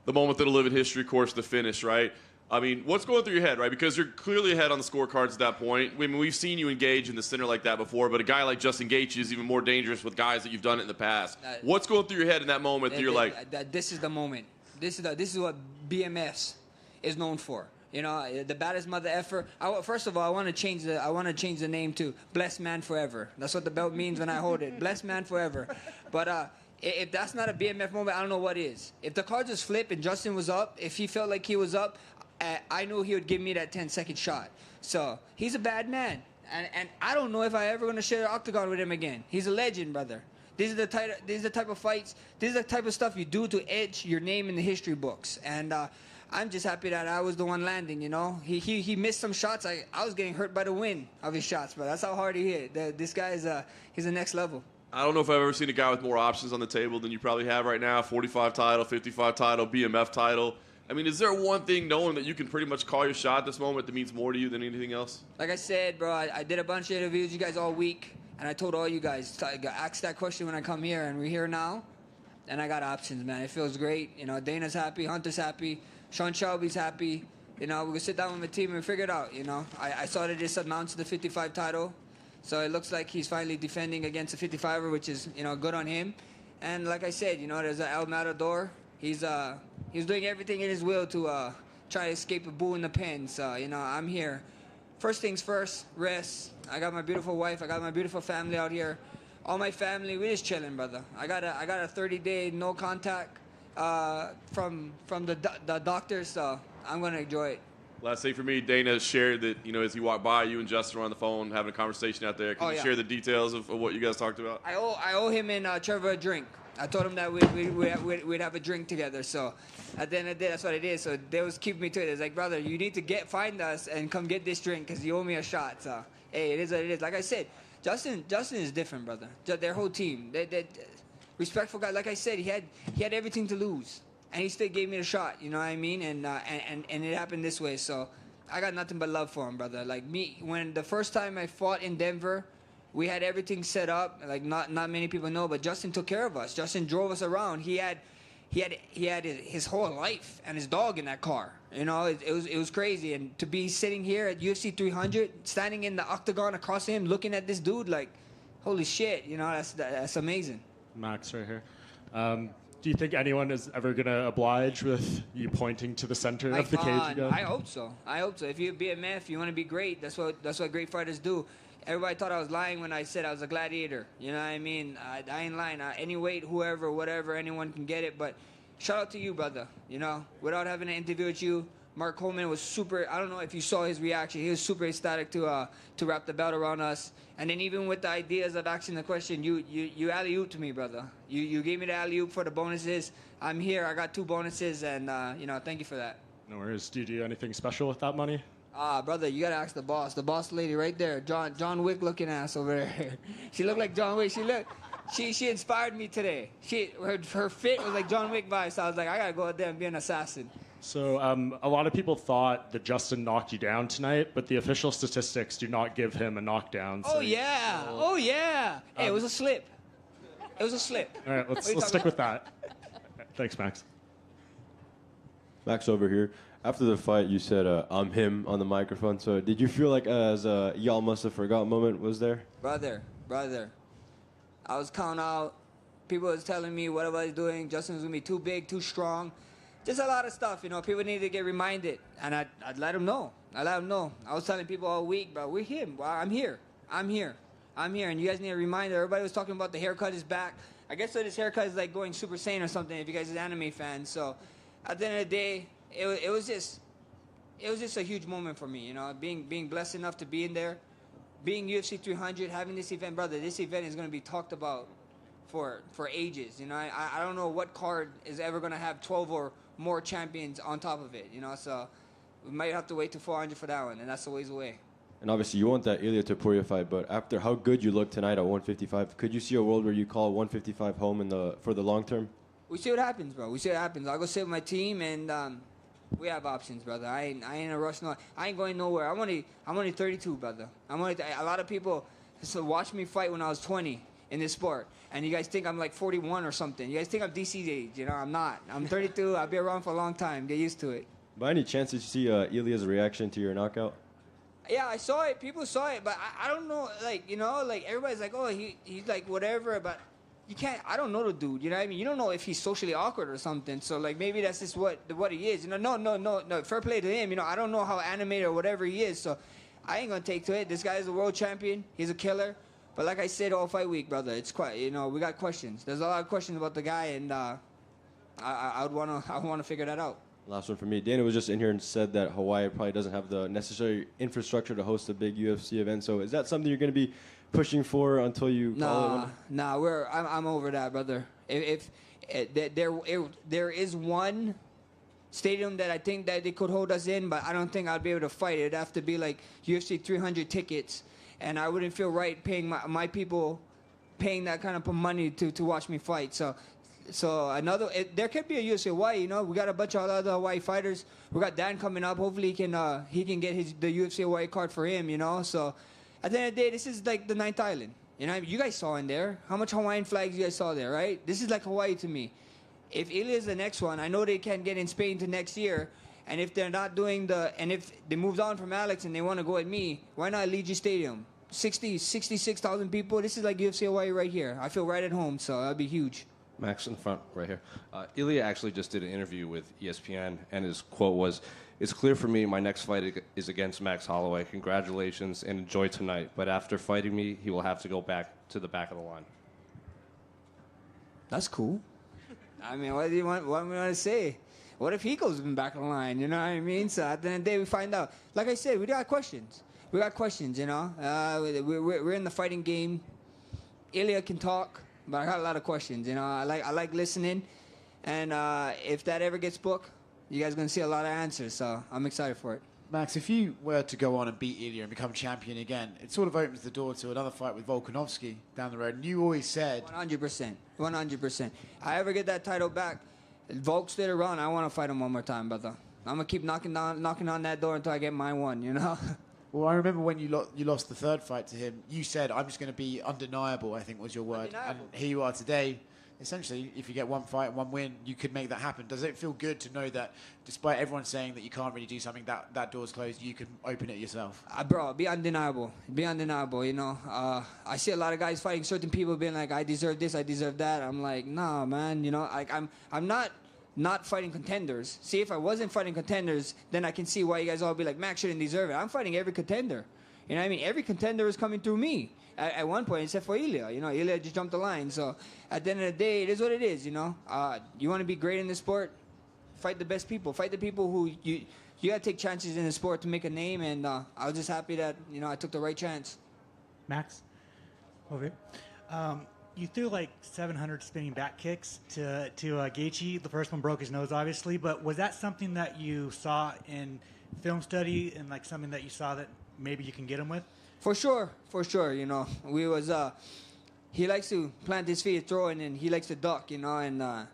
The moment that'll live in history, of course, the finish, right? I mean, what's going through your head, right? Because you're clearly ahead on the scorecards at that point. I mean, we've seen you engage in the center like that before, but a guy like Justin Gaethje is even more dangerous with guys that you've done it in the past. What's going through your head in that moment that you're like... This is the moment. This is what BMS is known for. You know, the baddest mother effer. First of all, I want to change the name to Blessed Man Forever. That's what the belt means when I hold it. Blessed Man Forever. But if that's not a BMF moment, I don't know what is. If the cards just flip and Justin was up, if he felt like he was up, I knew he would give me that 10-second shot. So he's a bad man, and I don't know if I ever gonna share the octagon with him again. He's a legend, brother. These are the type of fights. This is the type of stuff you do to etch your name in the history books. And I'm just happy that I was the one landing. You know, he missed some shots. I was getting hurt by the wind of his shots, but that's how hard he hit. This guy is he's the next level. I don't know if I've ever seen a guy with more options on the table than you probably have right now. 45 title, 55 title, BMF title. I mean, is there one thing knowing that you can pretty much call your shot at this moment that means more to you than anything else? Like I said, bro, I did a bunch of interviews with you guys all week, and I told all you guys, ask that question when I come here, and we're here now, and I got options, man. It feels great. You know, Dana's happy, Hunter's happy, Sean Shelby's happy. You know, we're going to sit down with my team and figure it out, you know. I saw that just announced the 55 title, so it looks like he's finally defending against a 55er, which is, you know, good on him. And like I said, you know, there's an El Matador. He's doing everything in his will to try to escape a bull in the pen. So, you know, I'm here. First things first, rest. I got my beautiful wife. I got my beautiful family out here. All my family, we're just chilling, brother. I got a 30-day no contact from the doctors, so I'm gonna enjoy it. Last thing for me, Dana shared that, you know, as he walked by, you and Justin were on the phone having a conversation out there. Can you share the details of what you guys talked about? I owe him and Trevor a drink. I told him that we'd have a drink together. So at the end of the day, that's what it is. So they was keeping me to it. It's like, brother, you need to find us and come get this drink because you owe me a shot. So hey, it is what it is. Like I said, Justin is different, brother. Their whole team, they respectful guy. Like I said, he had everything to lose, and he still gave me a shot. You know what I mean? And it happened this way. So I got nothing but love for him, brother. Like me, when the first time I fought in Denver, we had everything set up. Like not many people know, but Justin took care of us. Justin drove us around. He had his whole life and his dog in that car. You know, it was crazy. And to be sitting here at UFC 300, standing in the octagon across him, looking at this dude, like, holy shit. You know, that's amazing. Max, right here. Do you think anyone is ever gonna oblige with you pointing to the center of the cage again? I hope so. If you're BMF, you want to be great. That's what great fighters do. Everybody thought I was lying when I said I was a gladiator. You know what I mean? I ain't lying. Any weight, whoever, whatever, anyone can get it. But shout out to you, brother. You know, without having an interview with you, Mark Coleman was super. I don't know if you saw his reaction. He was super ecstatic to wrap the belt around us. And then even with the ideas of asking the question, you alley-oop to me, brother. You gave me the alley-oop for the bonuses. I'm here. I got 2 bonuses, and you know, thank you for that. No worries. Do you do anything special with that money? Brother, you gotta ask the boss. The boss lady right there, John Wick looking ass over there. She looked like John Wick. She inspired me today. Her fit was like John Wick vibes. So I was like, I gotta go out there and be an assassin. So a lot of people thought that Justin knocked you down tonight, but the official statistics do not give him a knockdown. Oh yeah. Hey, it was a slip. It was a slip. All right, let's stick with that. Thanks, Max. Max over here. After the fight, you said, I'm him on the microphone. So did you feel like as y'all must have forgot moment was there? Brother. I was counting out. People was telling me what I was doing. Justin was going to be too big, too strong. Just a lot of stuff, you know. People need to get reminded. And I'd let them know. I was telling people all week, bro, we're him. Well, I'm here. And you guys need a reminder. Everybody was talking about the haircut is back. I guess so this haircut is like going Super Saiyan or something if you guys are anime fans. So at the end of the day, it was just a huge moment for me, you know, being blessed enough to be in there, being UFC 300, having this event, brother. This event is going to be talked about for ages. You know, I don't know what card is ever going to have 12 or more champions on top of it. You know, so we might have to wait to 400 for that one, and that's a ways away. And obviously, you want that Ilya Topuria fight, but after how good you look tonight at 155, could you see a world where you call 155 home for the long term? We see what happens, bro. We see what happens. I'll go sit with my team, and we have options, brother. I ain't in a rush. No, I ain't going nowhere. I'm only 32, brother. A lot of people watched me fight when I was 20 in this sport, and you guys think I'm like 41 or something. You guys think I'm DC's age. You know, I'm not. I'm 32. I'll be around for a long time. Get used to it. By any chance, did you see Ilya's reaction to your knockout? Yeah, I saw it. People saw it, but I don't know. Like, you know, like everybody's like, oh, he's like whatever, but you can't. I don't know the dude. You know what I mean? You don't know if he's socially awkward or something. So like maybe that's just what he is. You know, no. Fair play to him. You know, I don't know how animated or whatever he is. So I ain't gonna take to it. This guy is a world champion. He's a killer. But like I said all fight week, brother, it's quite. You know, we got questions. There's a lot of questions about the guy, and I wanna figure that out. Last one for me. Dana was just in here and said that Hawaii probably doesn't have the necessary infrastructure to host a big UFC event. So is that something you're going to be pushing for until you call it? Nah, I'm over that, brother. If there is one stadium that I think that they could hold us in, but I don't think I'd be able to fight. It'd have to be like UFC 300 tickets, and I wouldn't feel right paying my people paying that kind of money to watch me fight. So there could be a UFC Hawaii. You know, we got a bunch of other Hawaii fighters. We got Dan coming up. Hopefully, he can get the UFC Hawaii card for him. You know, so at the end of the day, this is like the 9th island. You know, you guys saw in there how much Hawaiian flags you guys saw there, right? This is like Hawaii to me. If Ilya is the next one, I know they can't get in Spain to next year. And if they're not doing and if they moved on from Alex and they want to go at me, why not Legion Stadium? 66,000 people. This is like UFC Hawaii right here. I feel right at home, so that'd be huge. Max in the front, right here. Ilya actually just did an interview with ESPN, and his quote was, "It's clear for me my next fight is against Max Holloway. Congratulations and enjoy tonight. But after fighting me, he will have to go back to the back of the line." That's cool. I mean, what do you want to say? What if he goes in the back of the line? You know what I mean? So at the end of the day, we find out. Like I said, we got questions. You know? We're in the fighting game. Ilya can talk. But I got a lot of questions, you know. I like listening, and if that ever gets booked, you guys are gonna see a lot of answers. So I'm excited for it. Max, if you were to go on and beat Ilya and become champion again, it sort of opens the door to another fight with Volkanovski down the road. And you always said 100%. I ever get that title back, Volk's still around. I want to fight him one more time, brother. I'm gonna keep knocking on that door until I get my one. You know. Well, I remember when you lost the third fight to him, you said, I'm just going to be undeniable, I think was your word. Undeniable. And here you are today. Essentially, if you get one fight and one win, you could make that happen. Does it feel good to know that despite everyone saying that you can't really do something, that door's closed, you can open it yourself? Bro, be undeniable, you know. I see a lot of guys fighting certain people being like, I deserve this, I deserve that. I'm like, nah, man, you know, like I'm not fighting contenders. See, if I wasn't fighting contenders, then I can see why you guys all be like, Max shouldn't deserve it. I'm fighting every contender. You know what I mean? Every contender is coming through me at one point, except for Ilya. You know, Ilya just jumped the line. So at the end of the day, it is what it is, you know. You want to be great in this sport, fight the best people. Fight the people who you got to take chances in the sport to make a name. And I was just happy that, you know, I took the right chance. Max, over here. you threw like 700 spinning back kicks to Gaethje. The first one broke his nose, obviously. But was that something that you saw in film study and like something that you saw that maybe you can get him with? For sure. You know, we was he likes to plant his feet, throw, and then he likes to duck. You know, and I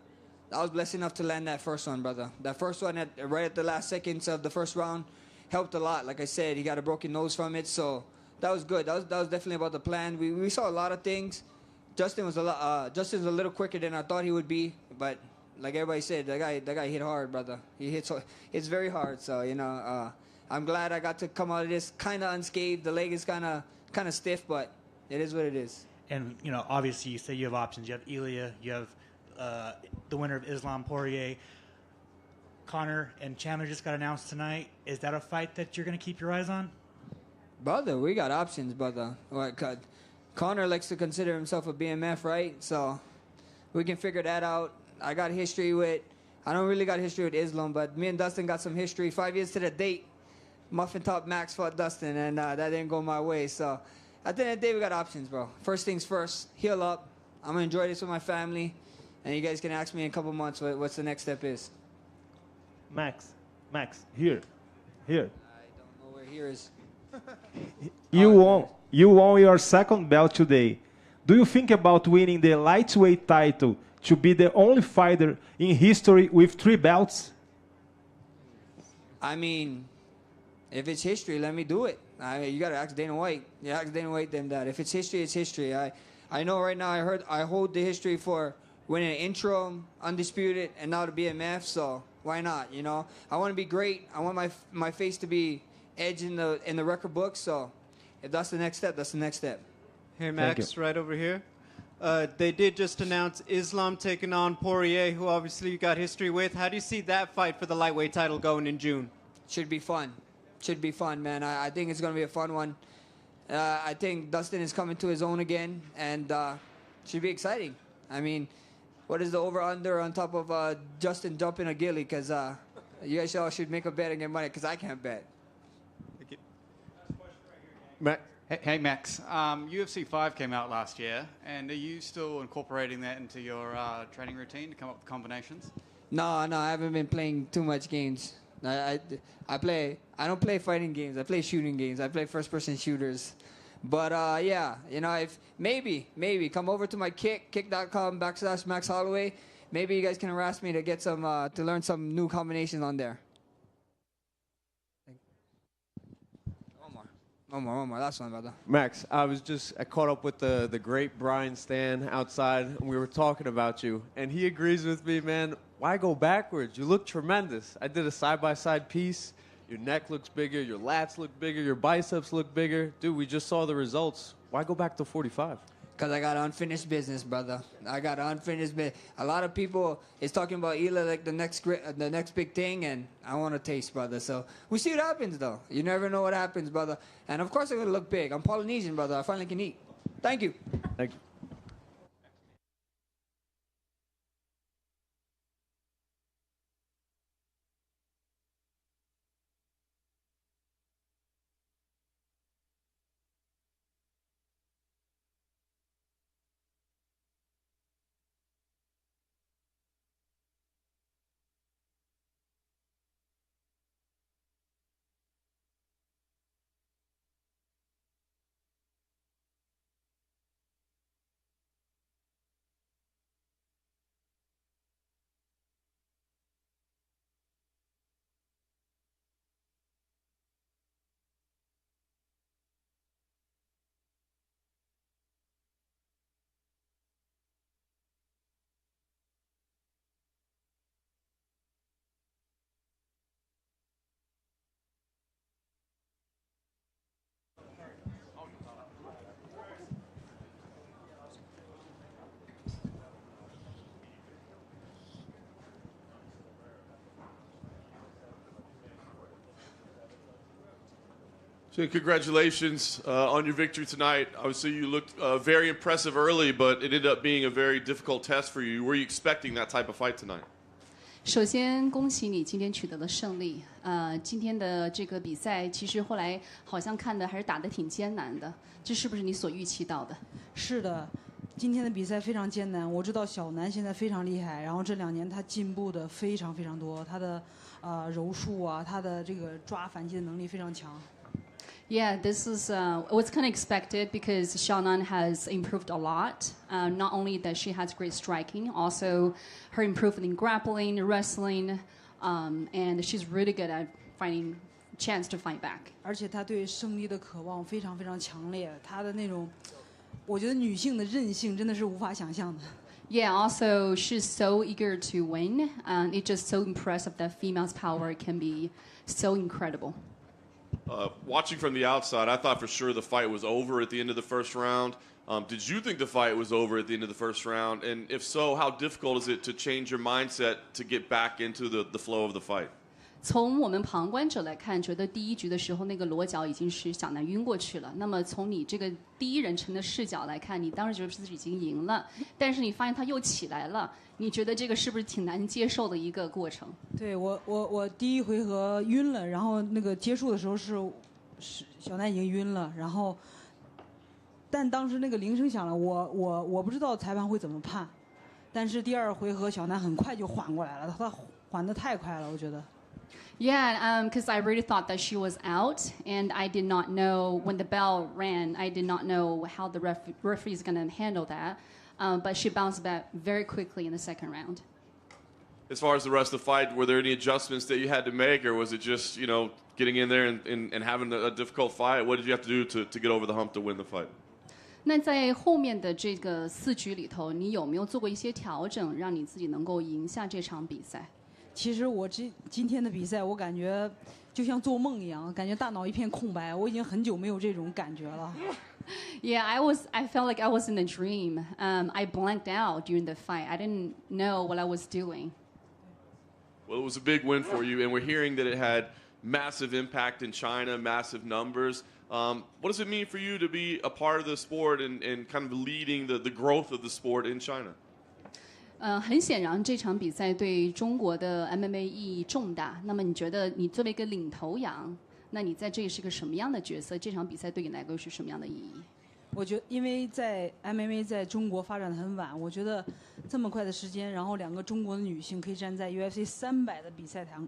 was blessed enough to land that first one, brother. That first one right at the last seconds of the first round helped a lot. Like I said, he got a broken nose from it, so that was good. That was definitely about the plan. We saw a lot of things. Justin's a little quicker than I thought he would be, but like everybody said, that guy hit hard, brother. It's very hard. So you know, I'm glad I got to come out of this kind of unscathed. The leg is kind of stiff, but it is what it is. And you know, obviously, you say you have options. You have Ilya. You have the winner of Islam Poirier. Conor and Chandler just got announced tonight. Is that a fight that you're going to keep your eyes on? Brother, we got options, brother. Conor likes to consider himself a BMF, right? So we can figure that out. I don't really got history with Islam, but me and Dustin got some history. 5 years to the date, Muffin Top Max fought Dustin, and that didn't go my way. So at the end of the day, we got options, bro. First things first, heal up. I'm going to enjoy this with my family, and you guys can ask me in a couple months what's the next step is. Max, here. I don't know where here is. You won your second belt today. Do you think about winning the lightweight title to be the only fighter in history with 3 belts? I mean, if it's history, let me do it. You got to ask Dana White. You ask Dana White them that. If it's history, it's history. I know right now I hold the history for winning an interim, undisputed, and now the BMF, so why not, you know? I want to be great. I want my face to be edge in the record book, so if that's the next step, that's the next step. Hey, Max, right over here. They did just announce Islam taking on Poirier, who obviously you got history with. How do you see that fight for the lightweight title going in June? Should be fun, man. I think it's going to be a fun one. I think Dustin is coming to his own again, and should be exciting. I mean, what is the over-under on top of Justin jumping a ghillie? Because you guys all should make a bet and get money, because I can't bet. Hey, Max. UFC 5 came out last year, and are you still incorporating that into your training routine to come up with combinations? No, I haven't been playing too much games. I don't play fighting games. I play shooting games. I play first-person shooters. But yeah, you know, if maybe come over to my kick.com/Max Holloway. Maybe you guys can harass me to get some to learn some new combinations on there. One more. Last one, brother. Max, I caught up with the great Brian Stan outside, and we were talking about you, and he agrees with me, man. Why go backwards? You look tremendous. I did a side-by-side piece. Your neck looks bigger, your lats look bigger, your biceps look bigger. Dude, we just saw the results. Why go back to 45? Because I got unfinished business, brother. I got unfinished business. A lot of people is talking about Ela like the next big thing, and I want to taste, brother. So we see what happens, though. You never know what happens, brother. And of course I'm going to look big. I'm Polynesian, brother. I finally can eat. Thank you. Thank you. So congratulations on your victory tonight. Obviously, you looked very impressive early, but it ended up being a very difficult test for you. Were you expecting that type of fight tonight? 首先，恭喜你今天取得了胜利。今天的这个比赛，其实后来好像看的还是打得挺艰难的，这是不是你所预期到的？是的，今天的比赛非常艰难，我知道小南现在非常厉害，然后这2年他进步的非常非常多，他的柔术啊，他的这个抓反击的能力非常强。Yeah, this is what's kind of expected because Xiaonan has improved a lot. Not only that she has great striking, also her improvement in grappling, wrestling, and she's really good at finding chance to fight back. 而且她对胜利的渴望非常非常强烈，她的那种，我觉得女性的韧性真的是无法想象的。Yeah, also she's so eager to win, and it's just so impressive that females' power can be so incredible. Watching from the outside, I thought for sure the fight was over at the end of the first round. Did you think the fight was over at the end of the first round? And if so, how difficult is it to change your mindset to get back into the flow of the fight? 从我们旁观者来看，觉得第一局的时候那个裸脚已经是小南晕过去了。那么从你这个第一人称的视角来看，你当时觉得自己已经赢了，但是你发现他又起来了，你觉得这个是不是挺难接受的一个过程？对我第一回合晕了，然后那个结束的时候是小南已经晕了，然后但当时那个铃声响了，我不知道裁判会怎么判，但是第2回合小南很快就缓过来了，他缓得太快了，我觉得。Yeah, because I really thought that she was out, and I did not know when the bell rang. I did not know how the referee is going to handle that, but she bounced back very quickly in the second round. As far as the rest of the fight, were there any adjustments that you had to make, or was it just getting in there and having a difficult fight? What did you have to do to get over the hump to win the fight? 那在后面的这个4局里头，你有没有做过一些调整，让你自己能够赢下这场比赛？其实我今天的比赛，我感觉就像做梦一样，感觉大脑一片空白。我已经很久没有这种感觉了。Yeah, I felt like I was in a dream. I blanked out during the fight. I didn't know what I was doing. Well, it was a big win for you, and we're hearing that it had massive impact in China, massive numbers. What does it mean for you to be a part of the sport and kind of leading the growth of the sport in China? 很显然，这场比赛对中国的 MMA 意义重大。那么，你觉得你作为一个领头羊，那你在这里是个什么样的角色？这场比赛对你来说是什么样的意义？我觉得，因为在 MMA 在中国发展的很晚，我觉得这么快的时间，然后2个中国的女性可以站在 UFC 300的比赛台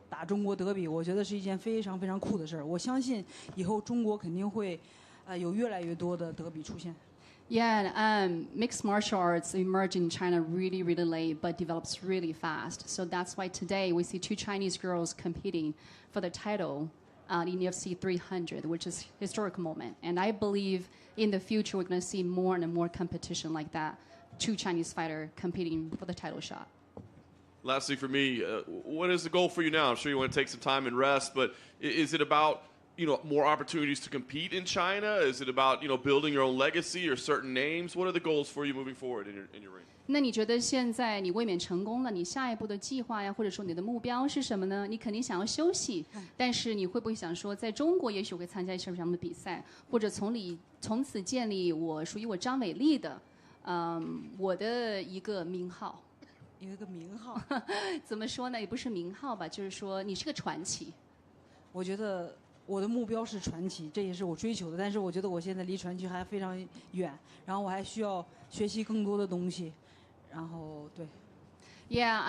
打中国德比，我觉得是一件非常非常酷的事儿。我相信以后中国肯定会有越来越多的德比出现。Yeah, mixed martial arts emerged in China really, really late, but develops really fast. So that's why today we see 2 Chinese girls competing for the title in UFC 300, which is a historic moment. And I believe in the future we're going to see more and more competition like that. 2 Chinese fighters competing for the title shot. Lastly, for me, what is the goal for you now? I'm sure you want to take some time and rest, but is it about more opportunities to compete in China? Is it about building your own legacy or certain names? What are the goals for you moving forward in your ring? 那你觉得现在你卫冕成功了，你下一步的计划呀，或者说你的目标是什么呢？你肯定想要休息，但是你会不会想说，在中国也许会参加什么样的比赛，或者从此建立我属于我张伟丽的，我的一个名号。有一个名号，怎么说呢？也不是名号吧，就是说你是个传奇。我觉得我的目标是传奇，这也是我追求的。但是我觉得我现在离传奇还非常远，然后我还需要学习更多的东西。然后对。Yeah,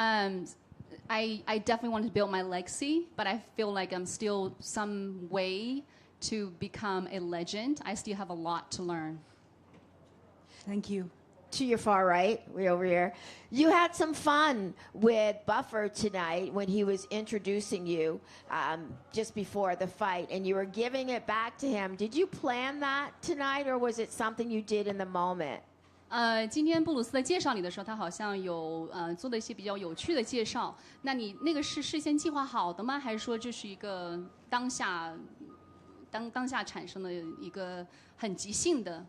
I definitely want to build my legacy, but I feel like I'm still some way to become a legend. I still have a lot to learn. Thank you. To your far right, way over here. You had some fun with Buffer tonight when he was introducing you just before the fight, and you were giving it back to him. Did you plan that tonight, or was it something you did in the moment? 今天布鲁斯在介绍你的时候，他好像有做了一些比较有趣的介绍。那你那个是事先计划好的吗？还是说这是一个当下产生的一个很即兴的？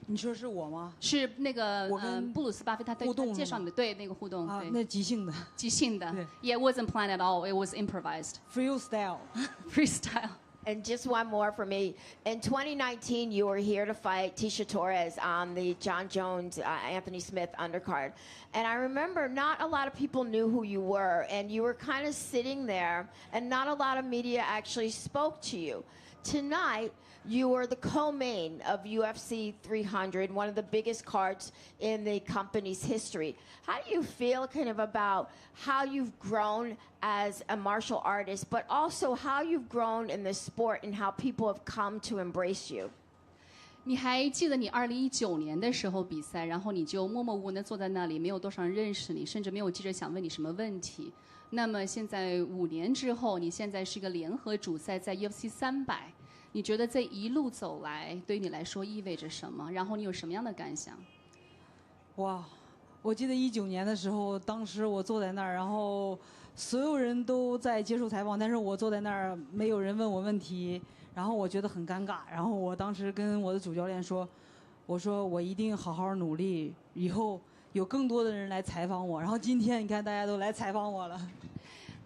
你说是我吗？是那个布鲁斯巴菲他介绍你的对那个互动啊，那即兴的。即兴的。Yeah, it wasn't planned at all. It was improvised. Freestyle. Freestyle. And just one more for me. In 2019, you were here to fight Tisha Torres on the John Jones, Anthony Smith undercard. And I remember not a lot of people knew who you were, and you were kind of sitting there, and not a lot of media actually spoke to you. Tonight, you are the co-main of UFC 300, one of the biggest cards in the company's history. How do you feel kind of about how you've grown as a martial artist, but also how you've grown in this sport and how people have come to embrace you? 你还记得你2019年的时候比赛，然后你就默默无闻地坐在那里，没有多少人认识你，甚至没有记者想问你什么问题。那么现在5年之后，你现在是个联合主赛，在 UFC 300，你觉得这一路走来对于你来说意味着什么？然后你有什么样的感想？哇，我记得19年的时候，当时我坐在那儿，然后所有人都在接受采访，但是我坐在那儿，没有人问我问题，然后我觉得很尴尬。然后我当时跟我的主教练说：“我说我一定好好努力，以后有更多的人来采访我。”然后今天你看大家都来采访我了。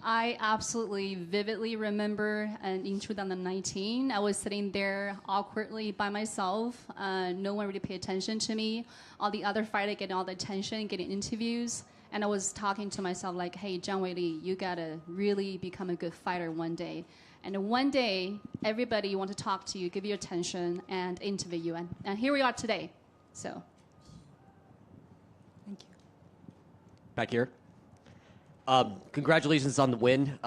I absolutely vividly remember in 2019, I was sitting there awkwardly by myself. No one really paid attention to me. All the other fighters getting all the attention, getting interviews. And I was talking to myself like, hey, Zhang Weili, you got to really become a good fighter one day. And one day, everybody want to talk to you, give you attention, and interview you. And here we are today. So. Thank you. Back here. Congratulations on the win.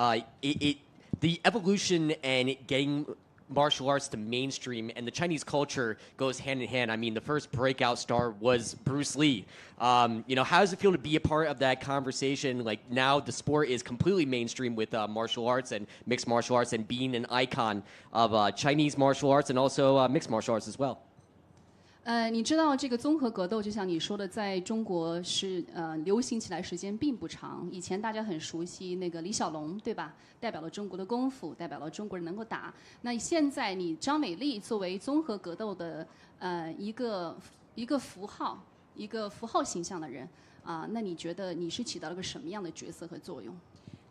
The evolution and getting martial arts to mainstream and the Chinese culture goes hand in hand. I mean, the first breakout star was Bruce Lee. How does it feel to be a part of that conversation? Like now the sport is completely mainstream with martial arts and mixed martial arts and being an icon of Chinese martial arts and also mixed martial arts as well. 你知道这个综合格斗，就像你说的，在中国是流行起来时间并不长。以前大家很熟悉那个李小龙，对吧？代表了中国的功夫，代表了中国人能够打。那现在你张伟丽作为综合格斗的一个符号，一个符号形象的人那你觉得你是起到了个什么样的角色和作用？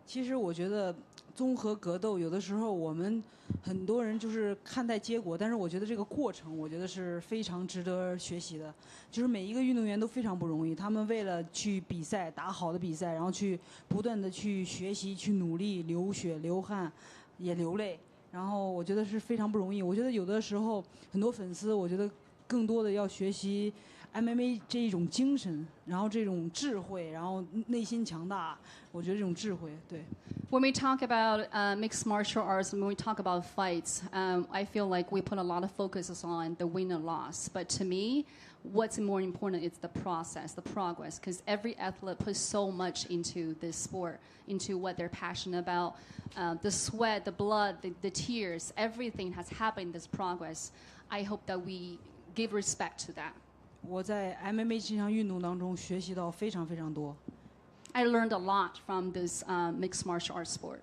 其实我觉得综合格斗有的时候我们很多人就是看待结果，但是我觉得这个过程，我觉得是非常值得学习的。就是每一个运动员都非常不容易，他们为了去比赛，打好的比赛，然后去不断的去学习、去努力，流血、流汗，也流泪。然后我觉得是非常不容易。我觉得有的时候很多粉丝，我觉得更多的要学习 MMA 这一种精神，然后这种智慧，然后内心强大。我觉得这种智慧，对。When we talk about mixed martial arts, when we talk about fights, I feel like we put a lot of focus on the win or loss. But to me, what's more important is the process, the progress, because every athlete puts so much into this sport, into what they're passionate about. The sweat, the blood, the tears, everything has happened in this progress. I hope that we give respect to that. 我在 MMA 这项运动当中学习到非常非常多。I learned a lot from this mixed martial arts sport.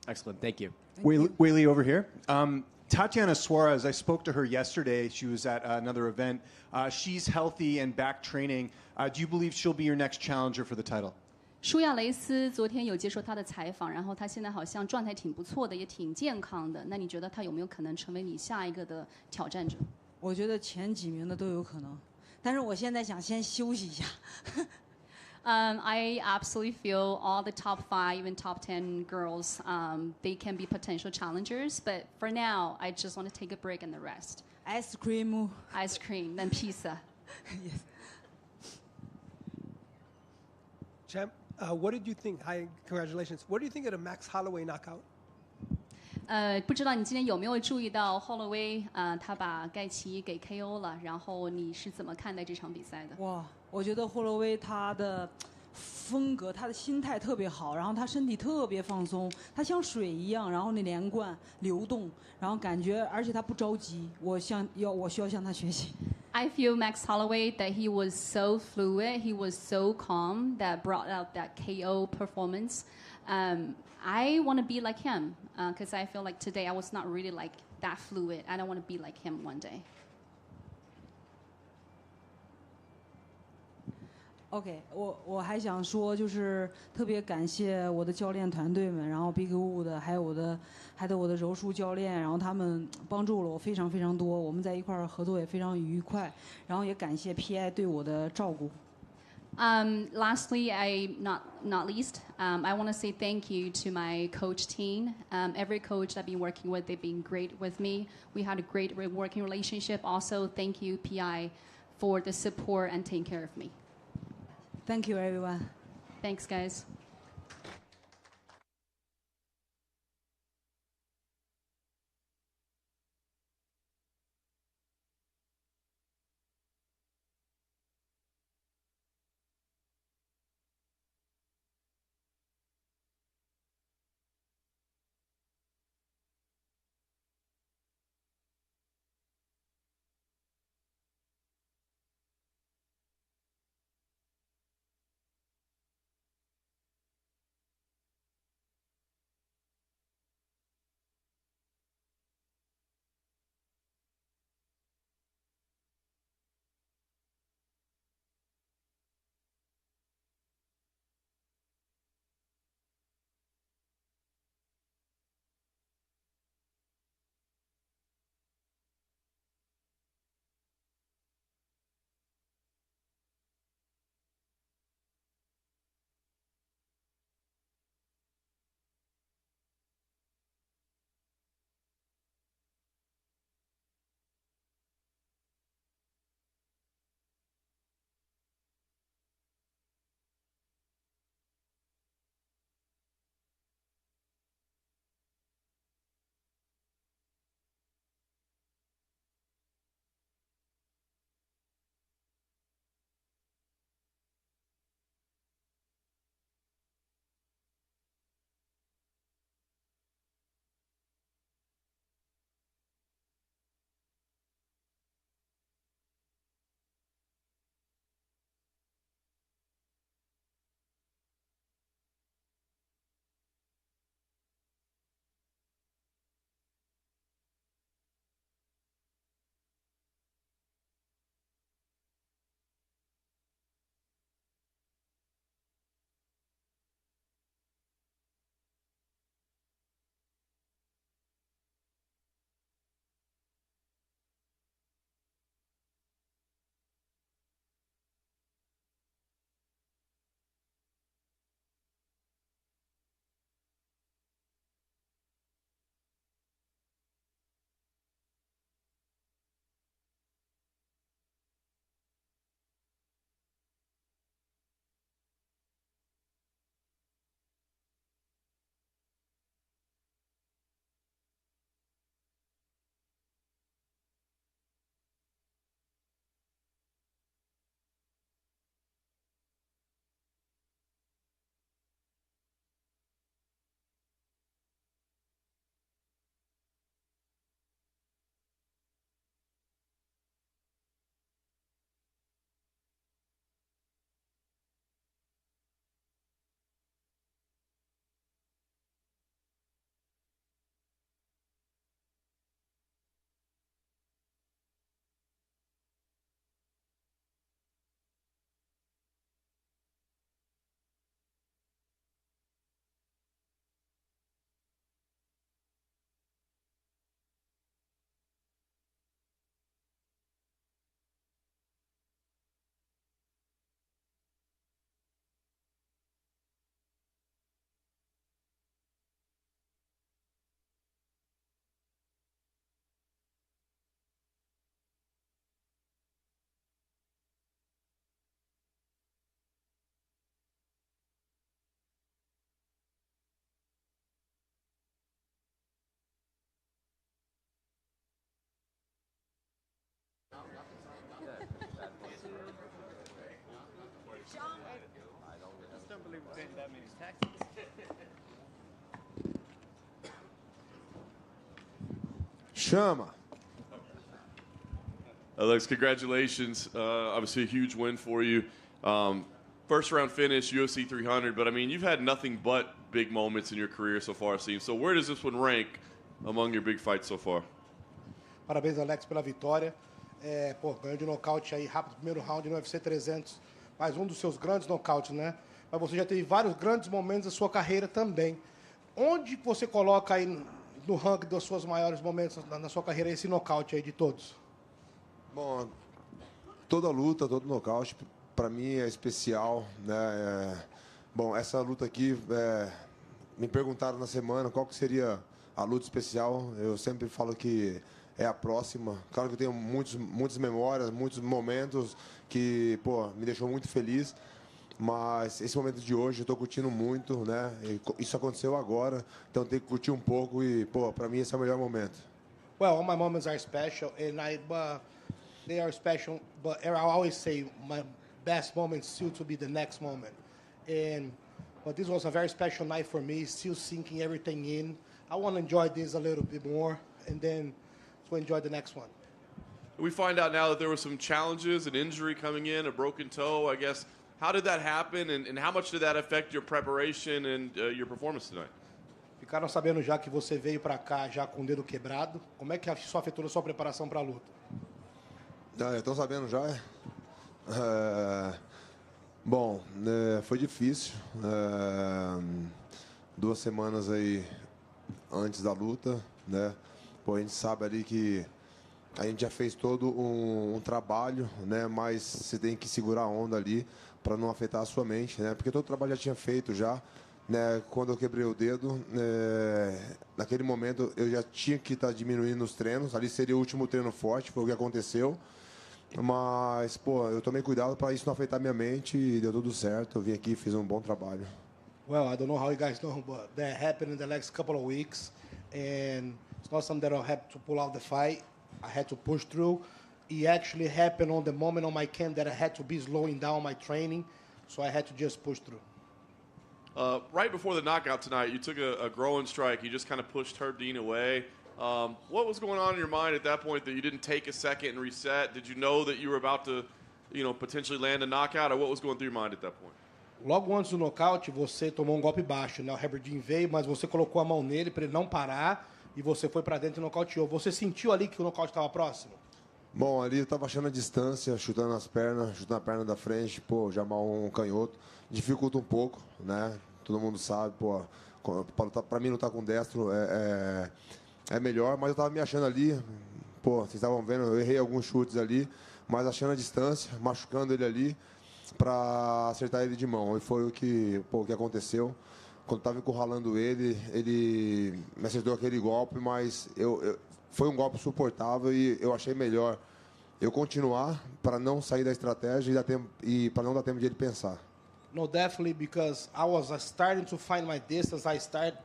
Excellent, thank you. Weili over here. Tatiana Suarez, I spoke to her yesterday. She was at another event. She's healthy and back training. Do you believe she'll be your next challenger for the title? 舒亚雷斯昨天有接受她的采访，然后她现在好像状态挺不错的，也挺健康的。那你觉得她有没有可能成为你下一个的挑战者？我觉得前几名的都有可能，但是我现在想先休息一下。I absolutely feel all the top 5, even top 10 girls, they can be potential challengers. But for now, I just want to take a break and the rest. Ice cream, then pizza. Yes. Champ, what did you think? Hi, congratulations. What do you think of the Max Holloway knockout? 不知道你今天有没有注意到 Holloway 他把盖奇给 KO 了，然后你是怎么看待这场比赛的？哇，我觉得霍洛威他的风格，他的心态特别好，然后他身体特别放松，他像水一样，然后那连贯流动，然后感觉，而且他不着急，我需要向他学习。I feel Max Holloway that he was so fluid, he was so calm that brought out that KO performance. I want to be like him because I feel like today I was not really like that fluid. I don't want to be like him one day. OK， 我还想说，就是特别感谢我的教练团队们，然后 Big Wu 的，还有我的柔术教练，然后他们帮助了我非常非常多，我们在一块儿合作也非常愉快，然后也感谢 PI 对我的照顾。Lastly, not least, I want to say thank you to my coach team. Every coach I've been working with, they've been great with me. We had a great working relationship. Also, thank you, PI, for the support and taking care of me. Thank you, everyone. Thanks, guys. Chama. Alex, congratulations. Obviously, a huge win for you. First round finish, UFC 300, but I mean, you've had nothing but big moments in your career so far, it seems. So, where does this one rank among your big fights so far? Parabéns, Alex, pela vitória. Ganhou de nocaute aí rápido, primeiro round no UFC 300. Mais um dos seus grandes nocautes, né? Mas você já teve vários grandes momentos da sua carreira também. Onde você coloca aí no ranking dos seus maiores momentos na sua carreira esse nocaute aí de todos? Bom, toda luta, todo nocaute, para mim é especial, né? Bom, essa luta aqui, me perguntaram na semana qual que seria a luta especial. Eu sempre falo que é a próxima. Claro que eu tenho muitas memórias, muitos momentos que, pô, me deixou muito feliz. Mas esse momento de hoje eu estou curtindo muito, né? Isso aconteceu agora, então tem que curtir um pouco e, pô, para mim esse é o melhor momento. Well, all my moments are special, and they are special. But I always say my best moment still to be the next moment. But this was a very special night for me. Still sinking everything in. I want to enjoy this a little bit more, and then to enjoy the next one. We find out now that there were some challenges, an injury coming in, a broken toe, I guess. How did that happen, and how much did that affect your preparation and your performance tonight? Ficaram sabendo já que você veio para cá já com o dedo quebrado. Como é que isso afetou a sua preparação para a luta? Estão sabendo já? Bom, foi difícil. 2 semanas aí antes da luta, né? Pô, a gente sabe ali que a gente já fez todo um trabalho, né? Mas você tem que segurar a onda ali para não afetar a sua mente, né? Porque todo o trabalho já tinha feito já, né? Quando eu quebrei o dedo, naquele momento eu já tinha que estar diminuindo os treinos. Ali seria o último treino forte, foi o que aconteceu. Mas, pô, eu tomei cuidado para isso não afetar minha mente e deu tudo certo. Eu vim aqui e fiz um bom trabalho. Well, I don't know how you guys know, but that happened in the next couple of weeks, and it's not something that I had to pull out the fight. I had to push through. It actually happened on the moment on my camp that I had to be slowing down my training, so I had to just push through. Right before the knockout tonight, you took a growing strike. You just kind of pushed Herb Dean away. What was going on in your mind at that point that you didn't take a second and reset? Did you know that you were about to, potentially land a knockout, or what was going through your mind at that point? Logo antes do nocaute, você tomou um golpe baixo, né? O Herb Dean veio, mas você colocou a mão nele para ele não parar e você foi para dentro e nocauteou. Você sentiu ali que o nocaute estava próximo? Bom, ali eu tava achando a distância, chutando as pernas, chutando a perna da frente, pô, já mal um canhoto. Dificulta um pouco, né? Todo mundo sabe, pô, pra mim lutar com destro é melhor, mas eu tava me achando ali, pô, vocês estavam vendo, eu errei alguns chutes ali, mas achando a distância, machucando ele ali pra acertar ele de mão. E foi o que aconteceu. Quando tava encurralando ele me acertou aquele golpe, mas foi um golpe suportável e eu achei melhor eu continuar para não sair da estratégia e para não dar tempo de ele pensar. No, definitely, because I was starting to find my distance. I started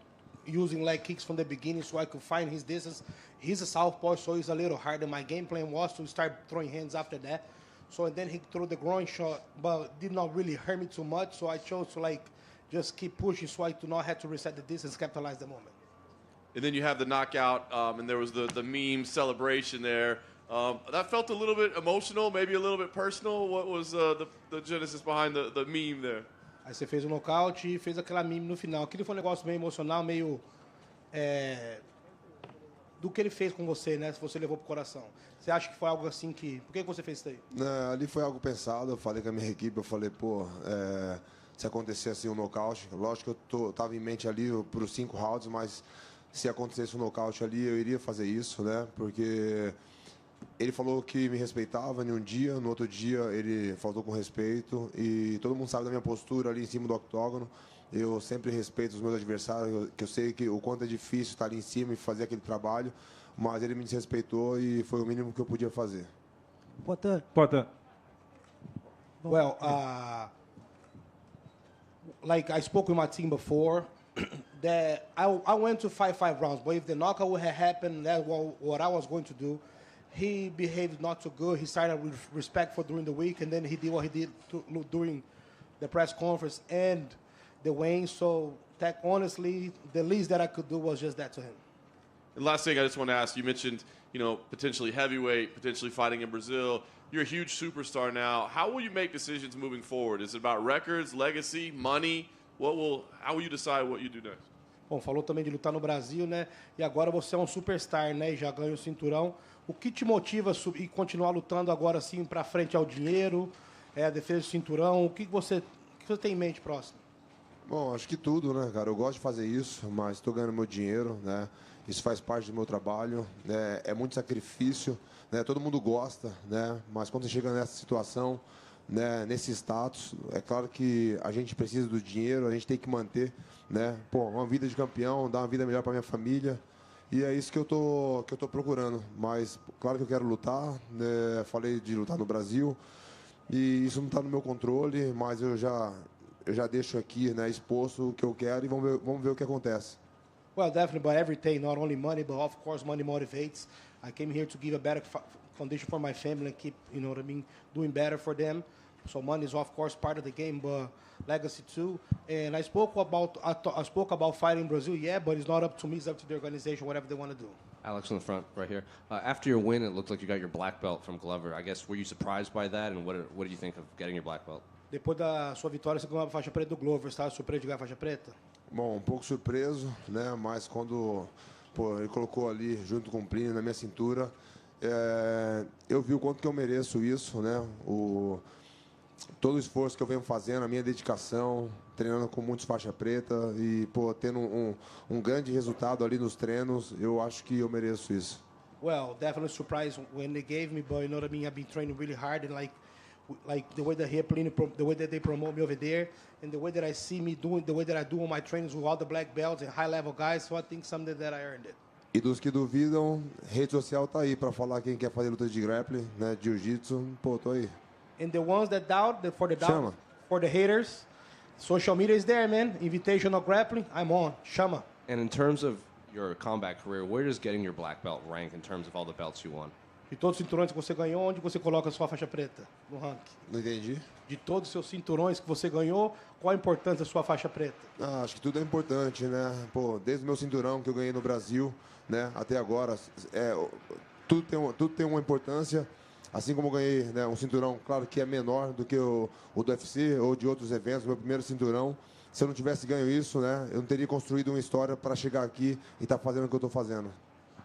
using leg kicks from the beginning so I could find his distance. He's a southpaw, so it's a little harder. My game plan was to start throwing hands after that. So and then he threw the groin shot, but did not really hurt me too much. So I chose to just keep pushing so I do not have to reset the distance, capitalize the moment. And then you have the knockout, and there was the meme celebration there. That felt a little bit emotional, maybe a little bit personal. What was the genesis behind the meme there? Aí você fez o nocaute e fez aquela meme no final. Aquilo foi um negócio meio emocional, meio do que ele fez com você, né? Se você levou pro coração. Você acha que foi algo assim que... Por que você fez isso aí? Ali foi algo pensado. Eu falei com a minha equipe, eu falei, pô, se acontecer assim um nocaute, lógico que eu tava em mente ali para os 5 rounds, mas se acontecesse um nocaute ali, eu iria fazer isso, né? Porque ele falou que me respeitava em um dia, no outro dia ele faltou com respeito e todo mundo sabe da minha postura ali em cima do octógono. Eu sempre respeito os meus adversários, que eu sei que o quanto é difícil estar ali em cima e fazer aquele trabalho, mas ele me desrespeitou e foi o mínimo que eu podia fazer. Potan. Well, like I spoke with my team before, that I went to 5 rounds, but if the knockout would have happened, that's what I was going to do. He behaved not too good. He started with respectful during the week, and then he did what he did during the press conference and the weigh-in. So, honestly, the least that I could do was just that to him. And last thing I just want to ask, you mentioned, potentially heavyweight, potentially fighting in Brazil. You're a huge superstar now. How will you make decisions moving forward? Is it about records, legacy, money? How will you decide what you do next? Bom, falou também de lutar no Brasil, né? E agora você é um superstar, né? E já ganhou o cinturão. O que te motiva a continuar lutando agora assim para frente ao dinheiro, a defesa do cinturão? O que você tem em mente próximo? Bom, acho que tudo, né, cara? Eu gosto de fazer isso, mas estou ganhando meu dinheiro, né? Isso faz parte do meu trabalho, né? É muito sacrifício, né? Todo mundo gosta, né? Mas quando você chega nessa situação, né, nesse status. É claro que a gente precisa do dinheiro, a gente tem que manter, né, pô, uma vida de campeão, dar uma vida melhor para minha família. E é isso que eu tô procurando. Mas claro que eu quero lutar, né, falei de lutar no Brasil e isso não está no meu controle, mas eu já deixo aqui, né, exposto o que eu quero e vamos ver o que acontece. Well, definitely, but everything, not only money, but of course money motivates. I came here to give a better foundation for my family and keep, you know what I mean, doing better for them. So money is of course part of the game, but legacy too. And I spoke about fighting in Brazil, yeah, but it's not up to me, it's up to the organization, whatever they want to do. Alex in the front, right here. After your win, it looked like you got your black belt from Glover. I guess, were you surprised by that, and what did you think of getting your black belt? Depois da sua vitória, você ganhou a faixa preta do Glover. Você estava surpreso de ganhar a faixa preta? Bom, um pouco surpreso, né? Mas quando ele colocou ali junto com o Plínio na minha cintura, eu vi o quanto que eu mereço isso, né? Todo o esforço que eu venho fazendo, a minha dedicação, treinando com muitos faixa preta e tendo um grande resultado ali nos treinos, eu acho que eu mereço isso. Well, definitely surprised when they gave me, but you know what I mean. I've been training really hard and like the way that the way that they promote me over there, and the way that I see me doing, the way that I do on my trainings with all the black belts and high level guys. So I think something that I earned it. E dos que duvidam, rede social tá aí para falar quem quer fazer luta de grappling, né, jiu-jitsu, tô aí. And the ones that doubt, for the haters, social media is there, man. Invitational grappling, I'm on. Chama. And in terms of your combat career, where does getting your black belt rank in terms of all the belts you won? De todos os cinturões que você ganhou, onde você coloca a sua faixa preta no ranking? Não entendi. De todos os seus cinturões que você ganhou, qual a importância da sua faixa preta? Acho que tudo é importante, né? Desde o meu cinturão que eu ganhei no Brasil, né, até agora, tudo tem uma importância. Assim como eu ganhei, né, um cinturão, claro que é menor do que o do UFC ou de outros eventos, meu primeiro cinturão. Se eu não tivesse ganho isso, né, eu não teria construído uma história para chegar aqui e estar fazendo o que eu estou fazendo.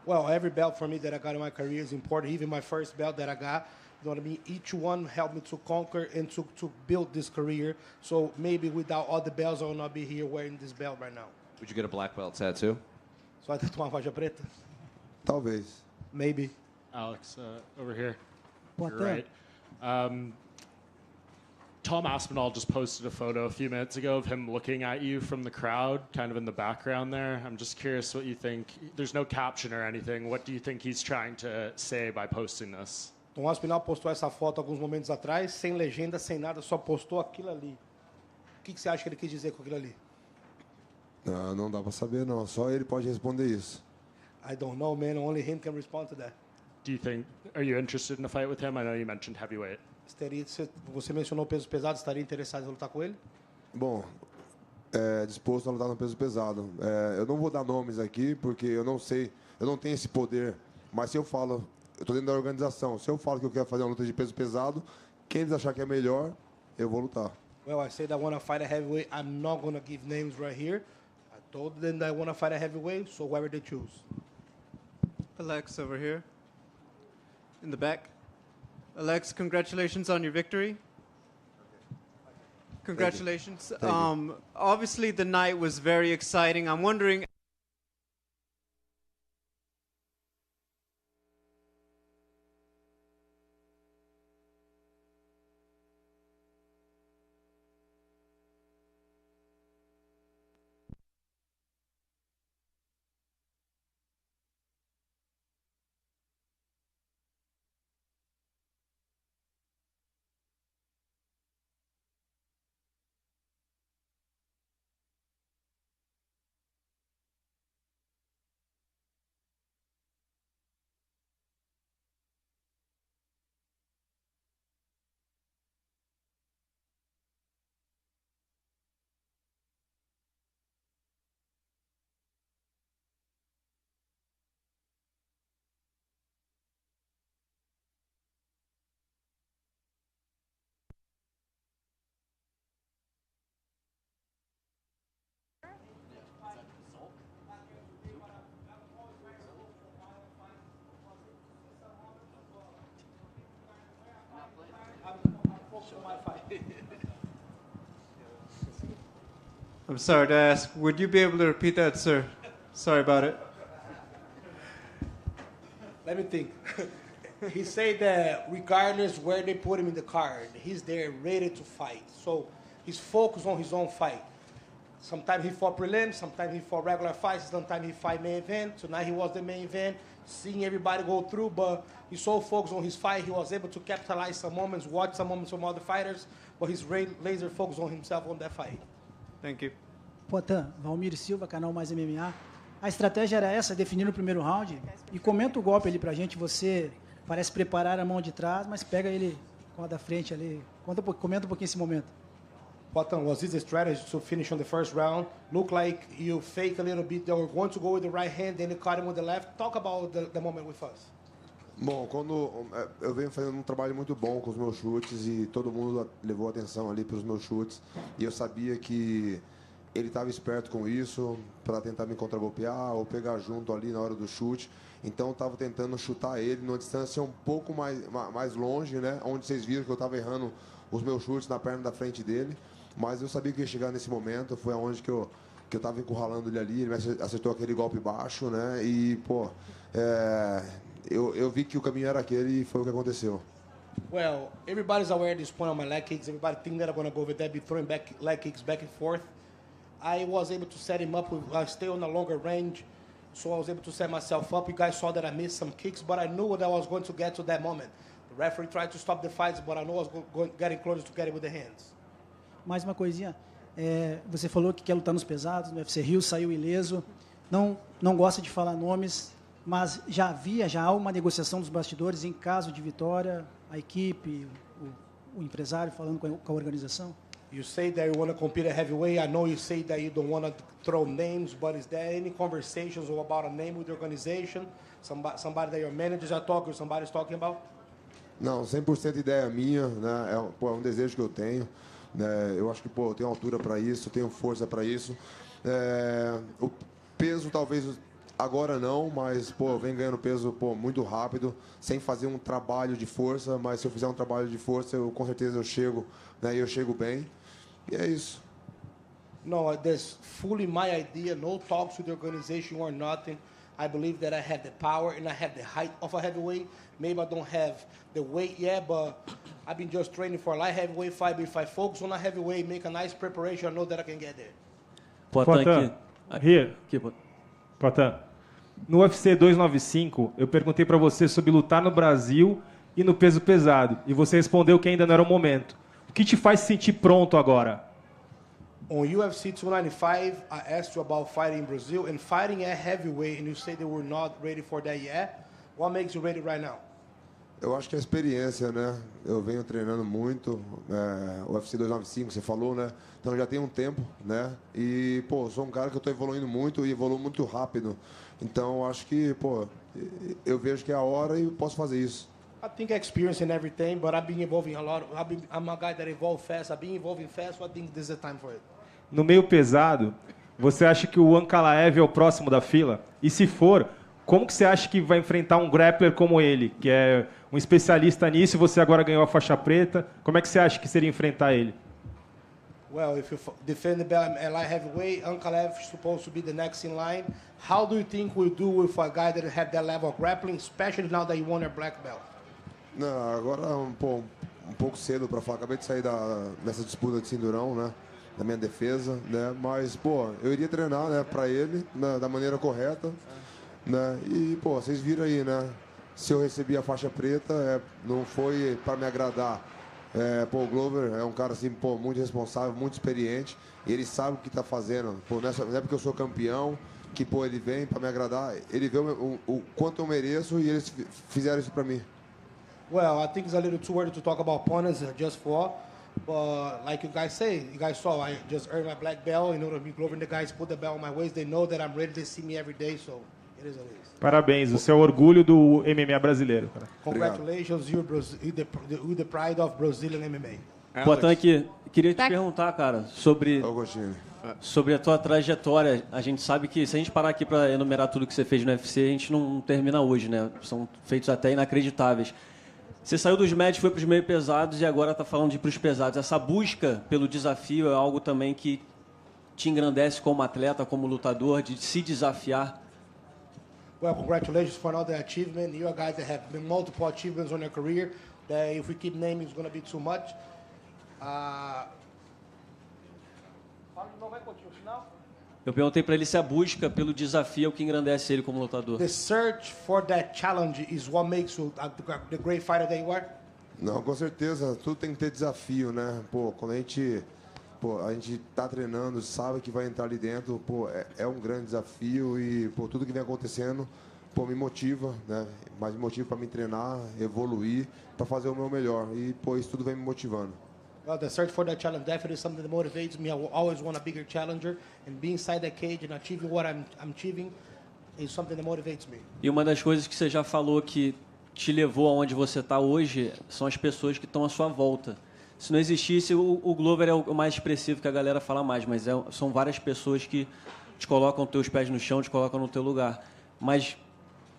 Well, every belt for me that I got in my career is important. Even my first belt that I got, you know what I mean? Each one helped me to conquer and to build this career. So maybe without all the belts, I will not be here wearing this belt right now. Would you get a black belt tattoo? Só vai tatuar uma faixa preta? Talvez. Maybe. Alex, over here. Boa You're right. Tom Aspinall just posted a photo a few minutes ago of him looking at you from the crowd, kind of in the background there. I'm just curious what you think. There's no caption or anything. What do you think he's trying to say by posting this? Tom Aspinall postou essa foto alguns momentos atrás, sem legenda, sem nada, só postou aquilo ali. O que você acha que ele quis dizer com aquilo ali? Não dá para saber, não. Só ele pode responder isso. I don't know, man. Only him can respond to that. Do you think, are you interested in a fight with him? I know you mentioned heavyweight. Você mencionou peso pesado, estaria interessado em lutar com ele? Bom, disposto a lutar no peso pesado. Eu não vou dar nomes aqui, porque eu não sei, eu não tenho esse poder. Mas se eu falo, eu estou dentro da organização, se eu falo que eu quero fazer uma luta de peso pesado, quem eles achar que é melhor, eu vou lutar. Well, I said I want to fight a heavyweight. I'm not going to give names right here. I told them that I want to fight a heavyweight, so whoever they choose. Alex over here. In the back. Alex, congratulations on your victory. Congratulations. Thank you. Obviously, the night was very exciting. I'm wondering. I'm sorry to ask. Would you be able to repeat that, sir? Sorry about it. Let me think. He said that regardless where they put him in the card, he's there ready to fight. So he's focused on his own fight. Sometimes he fought prelims, sometimes he fought regular fights, sometimes he fight main event. Tonight he was the main event, seeing everybody go through, but he's so focused on his fight, he was able to capitalize some moments, watch some moments from other fighters, but he's laser focused on himself on that fight. Thank you. Potan, Valmir Silva, canal Mais MMA. A estratégia era essa, definir no primeiro round. E comenta o golpe ali pra gente, você parece preparar a mão de trás, mas pega ele com a da frente ali. Comenta um pouquinho esse momento. Potan, was this a strategy to finish on the first round? Look like you fake a little bit, they were going to go with the right hand, then you caught him with the left. Talk about the moment with us. Bom, quando eu venho fazendo um trabalho muito bom com os meus chutes e todo mundo levou atenção ali para os meus chutes e eu sabia que ele estava esperto com isso para tentar me contragolpear ou pegar junto ali na hora do chute. Então eu estava tentando chutar ele numa distância um pouco mais longe, né? Onde vocês viram que eu estava errando os meus chutes na perna da frente dele. Mas eu sabia que ia chegar nesse momento, foi aonde que eu estava encurralando ele ali, ele me acertou aquele golpe baixo, né? E, pô, eu vi que o caminho era aquele e foi o que aconteceu. Well, everybody's aware of this point on my leg kicks. Everybody think that I'm going to go with that, be throwing leg kicks back and forth. I was able to set him up, stay on a longer range, so I was able to set myself up. You guys saw that I missed some kicks, but I knew that I was going to get to that moment. The referee tried to stop the fights, but I knew I was getting closer to get it with the hands. Mais uma coisinha. Você falou que quer lutar nos pesados, no UFC Rio, saiu ileso. Não gosta de falar nomes, mas já há uma negociação dos bastidores em caso de vitória, a equipe, o empresário falando com a organização? You say that you want to compete at heavyweight. I know you say that you don't want to throw names, but is there any conversations about a name with the organization? Somebody that your managers are talking, or somebody's talking about? Não, 100% ideia minha, né? É um desejo que eu tenho. Eu acho que eu tenho altura para isso, tenho força para isso. O peso talvez agora não, mas eu venho ganhando peso muito rápido, sem fazer um trabalho de força, mas se eu fizer um trabalho de força, com certeza eu chego, né, e eu chego bem. E é isso. No, that's fully my idea. No talks with the organization or nothing. I believe that I have the power and I have the height of a heavyweight. Maybe I don't have the weight yet, but I've been just training for a light heavyweight fight. But if I focus on a heavyweight, make a nice preparation, I know that I can get there. Potan, Potan, no UFC 295, eu perguntei para você sobre lutar no Brasil e no peso pesado, e você respondeu que ainda não era o momento. O que te faz se sentir pronto agora? On UFC 295, I asked you about fighting in Brazil and fighting at heavyweight, and you said they were not ready for that yet. What makes you ready right now? Eu acho que a experiência, né? Eu venho treinando muito, o UFC 295, você falou, né? Então já tem um tempo, né? E, sou um cara que eu estou evoluindo muito e evoluo muito rápido. Então, acho que, eu vejo que é a hora e posso fazer isso. I think experience in everything, but I've been evolving a lot. I'm a guy that evolves fast. I've been evolving fast, so I think this is the time for it. No meio pesado, você acha que o Ankalaev é o próximo da fila? E se for, como que você acha que vai enfrentar um grappler como ele, que é um especialista nisso, e você agora ganhou a faixa preta? Como é que você acha que seria enfrentar ele? Well, if you defend the belt at light heavyweight, Ankalaev is supposed to be the next in line. How do you think we'll do with a guy that had that level of grappling, especially now that you won your black belt? Não, agora um pouco cedo para falar. Acabei de sair dessa disputa de cinturão, né? Da minha defesa, né? Mas, eu iria treinar, né? Para ele, da maneira correta, né? E, vocês viram aí, né? Se eu recebi a faixa preta, não foi para me agradar. O Glover é um cara assim, muito responsável, muito experiente. E ele sabe o que está fazendo. Não é porque eu sou campeão que ele vem para me agradar. Ele vê o quanto eu mereço e eles fizeram isso para mim. Well, I think it's a little too early to talk about opponents just for. But like you guys say, you guys saw, I just earned my black belt. You know, the Glover and the guys put the belt on my waist. They know that I'm ready. They see me every day, so it is what it is. Parabéns, você é o orgulho do MMA brasileiro. Cara. Congratulations, you're the pride of Brazilian MMA. Potan, queria te perguntar, cara, sobre a tua trajetória. A gente sabe que se a gente parar aqui para enumerar tudo que você fez no UFC, a gente não termina hoje, né? São feitos até inacreditáveis. Você saiu dos médios, foi para os meio pesados e agora está falando de ir para os pesados. Essa busca pelo desafio é algo também que te engrandece como atleta, como lutador, de se desafiar? Well, congratulations for another achievement. You are guys that have been multiple achievements on your career. That if we keep naming, it's going to be too much. Eu perguntei para ele se a busca pelo desafio é o que engrandece ele como lutador. The search for that challenge is what makes you the great fighter that you are? Não, com certeza, tudo tem que ter desafio, né? Pô, quando a gente tá treinando, sabe que vai entrar ali dentro, pô, é um grande desafio e, pô, tudo que vem acontecendo, pô, me motiva, né? Mas me motiva para me treinar, evoluir, para fazer o meu melhor. E, pô, isso tudo vem me motivando. Well, the search for that challenge definitely is something that motivates me. I will always want a bigger challenger, and being inside that cage and achieving what I'm achieving is something that motivates me. E uma das coisas que você já falou que te levou aonde você está hoje são as pessoas que estão à sua volta. Se não existisse, o Glover é o mais expressivo que a galera fala mais, mas são várias pessoas que te colocam os teus pés no chão, te colocam no teu lugar. Mas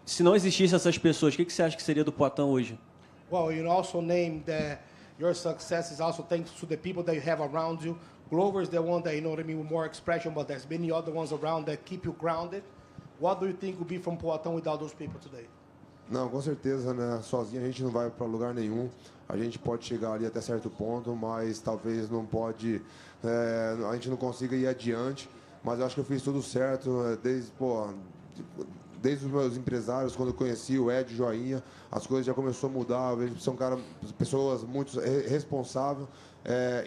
se não existisse essas pessoas, o que você acha que seria do Poatan hoje? Well, you also named that your success is also thanks to the people that you have around you. Glover is the one that, you know what I mean, with more expression, but there's many other ones around that keep you grounded. What do you think would be from Poatan without those people today? Não, com certeza, né? Sozinho a gente não vai para lugar nenhum. A gente pode chegar ali até certo ponto, mas talvez não pode, a gente não consiga ir adiante. Mas eu acho que eu fiz tudo certo, desde os meus empresários, quando eu conheci o Ed Joinha, as coisas já começaram a mudar. Eu vejo que são pessoas muito responsáveis,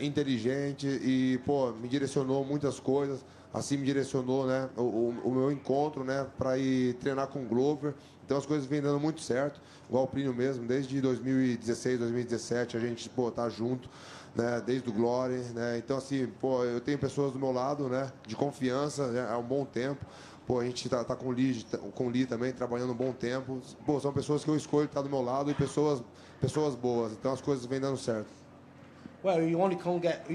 inteligentes e, pô, me direcionou muitas coisas. Assim me direcionou, né, o meu encontro, né, para ir treinar com o Glover. Então as coisas vêm dando muito certo, igual o Plínio mesmo, desde 2016, 2017 a gente, pô, tá junto, né, desde o Glory, né, então assim, pô, eu tenho pessoas do meu lado, né, de confiança, né, há um bom tempo, pô, a gente tá com o Lee também, trabalhando um bom tempo, pô, são pessoas que eu escolho estar do meu lado e pessoas boas, então as coisas vêm dando certo. Well, you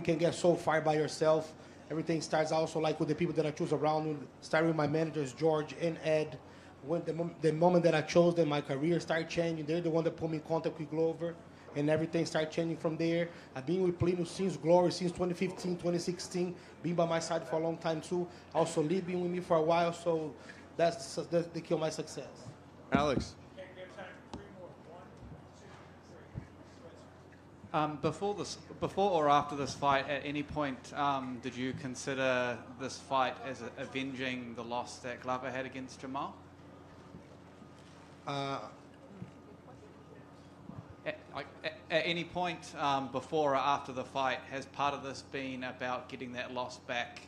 can get so far by yourself. Everything starts also like with the people that I choose around me, starting with my managers, George and Ed. When the moment that I chose them, my career started changing. They're the one that put me in contact with Glover, and everything started changing from there. I've been with Plínio since Glory, since 2015, 2016, been by my side for a long time too. Also, Lee been with me for a while, so that's the key of my success. Alex. Before or after this fight, at any point, did you consider this fight as avenging the loss that Glover had against Jamal? At any point before or after the fight, has part of this been about getting that loss back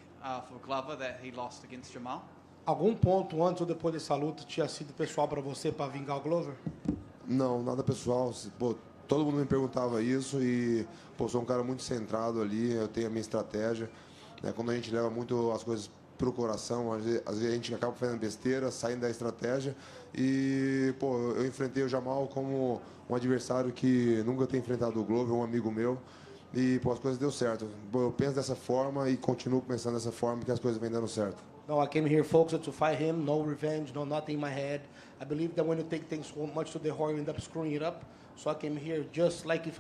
for Glover that he lost against Jamal? Algum ponto antes ou depois dessa luta tinha sido pessoal para você para vingar o Glover? Não, nada pessoal. Pô, todo mundo me perguntava isso e, pô, sou um cara muito centrado ali, eu tenho a minha estratégia. Né? Quando a gente leva muito as coisas pro coração, às vezes a gente acaba fazendo besteira, saindo da estratégia. E, pô, eu enfrentei o Jamal como um adversário que nunca tem enfrentado o Glover, um amigo meu. E, pô, as coisas deu certo. Pô, eu penso dessa forma e continuo pensando dessa forma porque as coisas vêm dando certo. No, I came here focused to fight him, no revenge, no nothing in my head. I believe that when you take things so much to the heart, you end up screwing it up. So I came here just like if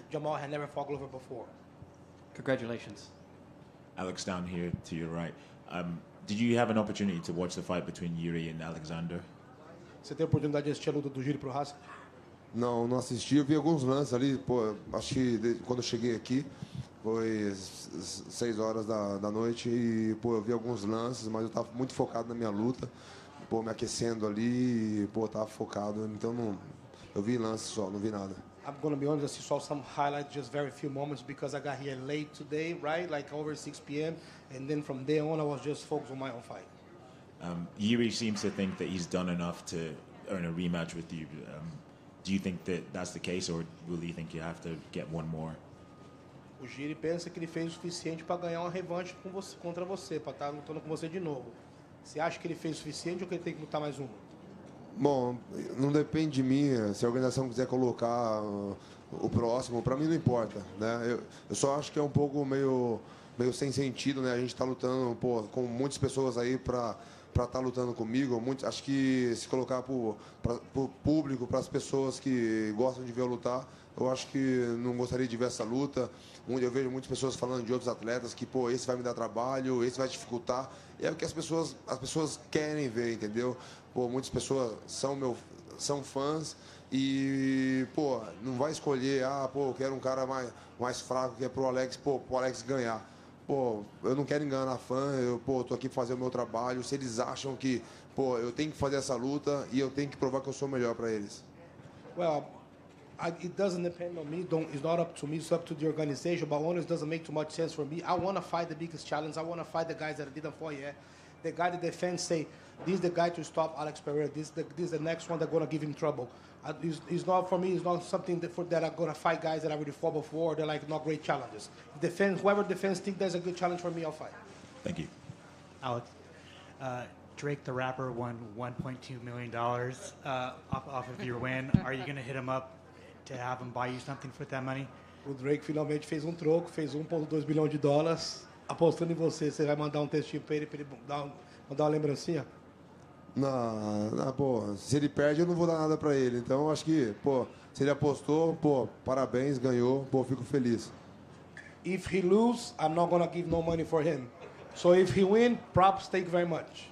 Jamal had never fought Glover before. Congratulations. Alex down here to your right. Did you have an opportunity to watch the fight between Yuri and Alexander? Você teve a oportunidade de assistir a luta do Yuri pro Haas? Não, não assisti. Eu vi alguns lances ali. Pô, acho que quando eu cheguei aqui foi 6 horas da noite e, pô, eu vi alguns lances, mas eu tava muito focado na minha luta, pô, me aquecendo ali e, pô, tava focado. Então eu vi lances só, não vi nada. I'm gonna be honest, I saw some highlights, just very few moments because I got here late today, right? Like over 6 p.m. And then from there on, I was just focused on my own fight. Yuri seems to think that he's done enough to earn a rematch with you. Do you think that that's the case, or will you think you have to get one more? O Yuri pensa que ele fez o suficiente para ganhar uma revanche contra você, para estar lutando com você de novo. Você acha que ele fez o suficiente ou que ele tem que lutar mais uma? Bom, não depende de mim. Se a organização quiser colocar o próximo, para mim não importa, né? Eu só acho que é um pouco meio sem sentido, né? A gente está lutando, pô, com muitas pessoas aí para para estar lutando comigo. Acho que se colocar para o público, para as pessoas que gostam de ver eu lutar, eu acho que não gostaria de ver essa luta. Eu vejo muitas pessoas falando de outros atletas que, pô, esse vai me dar trabalho, esse vai dificultar. E é o que as pessoas querem ver, entendeu? Pô, muitas pessoas são fãs e, pô, não vai escolher, eu quero um cara mais fraco que é pro Alex ganhar. Pô, eu não quero enganar fã, tô aqui para fazer o meu trabalho. Se eles acham que, pô, eu tenho que fazer essa luta e eu tenho que provar que eu sou melhor para eles. Well, it doesn't depend on me. It's not up to me. It's up to the organization. But honest, doesn't make too much sense for me. I want to fight the biggest challenge. I want to fight the guys that I didn't fight yet. The guy that defends say, this is the guy to stop Alex Pereira. This is the next one that's going to give him trouble. It's not for me. It's not something that I'm going to fight guys that I already fought before. They're like not great challenges. Whoever defends think there's a good challenge for me, I'll fight. Thank you. Alex, Drake the rapper won $1.2 million off of your win. Are you going to hit him up to have him buy you something with that money? O Drake finalmente fez um troco, fez $1.2 bilhão de dólares. Apostando em você, você vai mandar um textinho para ele mandar uma lembrancinha? Não, pô, se ele perde, eu não vou dar nada para ele. Então, eu acho que, pô, se ele apostou, pô, parabéns, ganhou, pô, fico feliz. If he lose, I'm not gonna give no money for him. So if he win, props, thank you very much.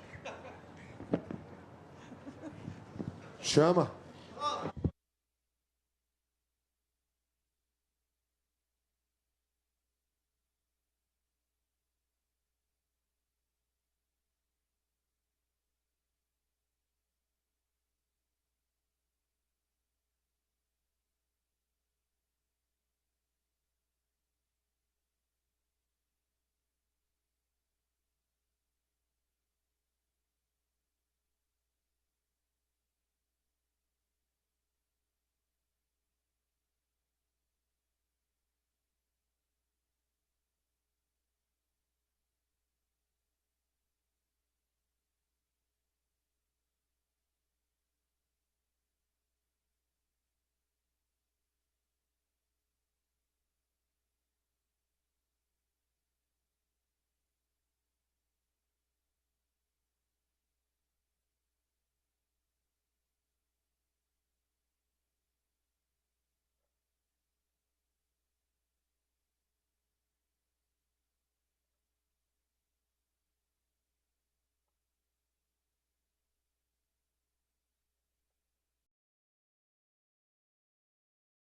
Chama.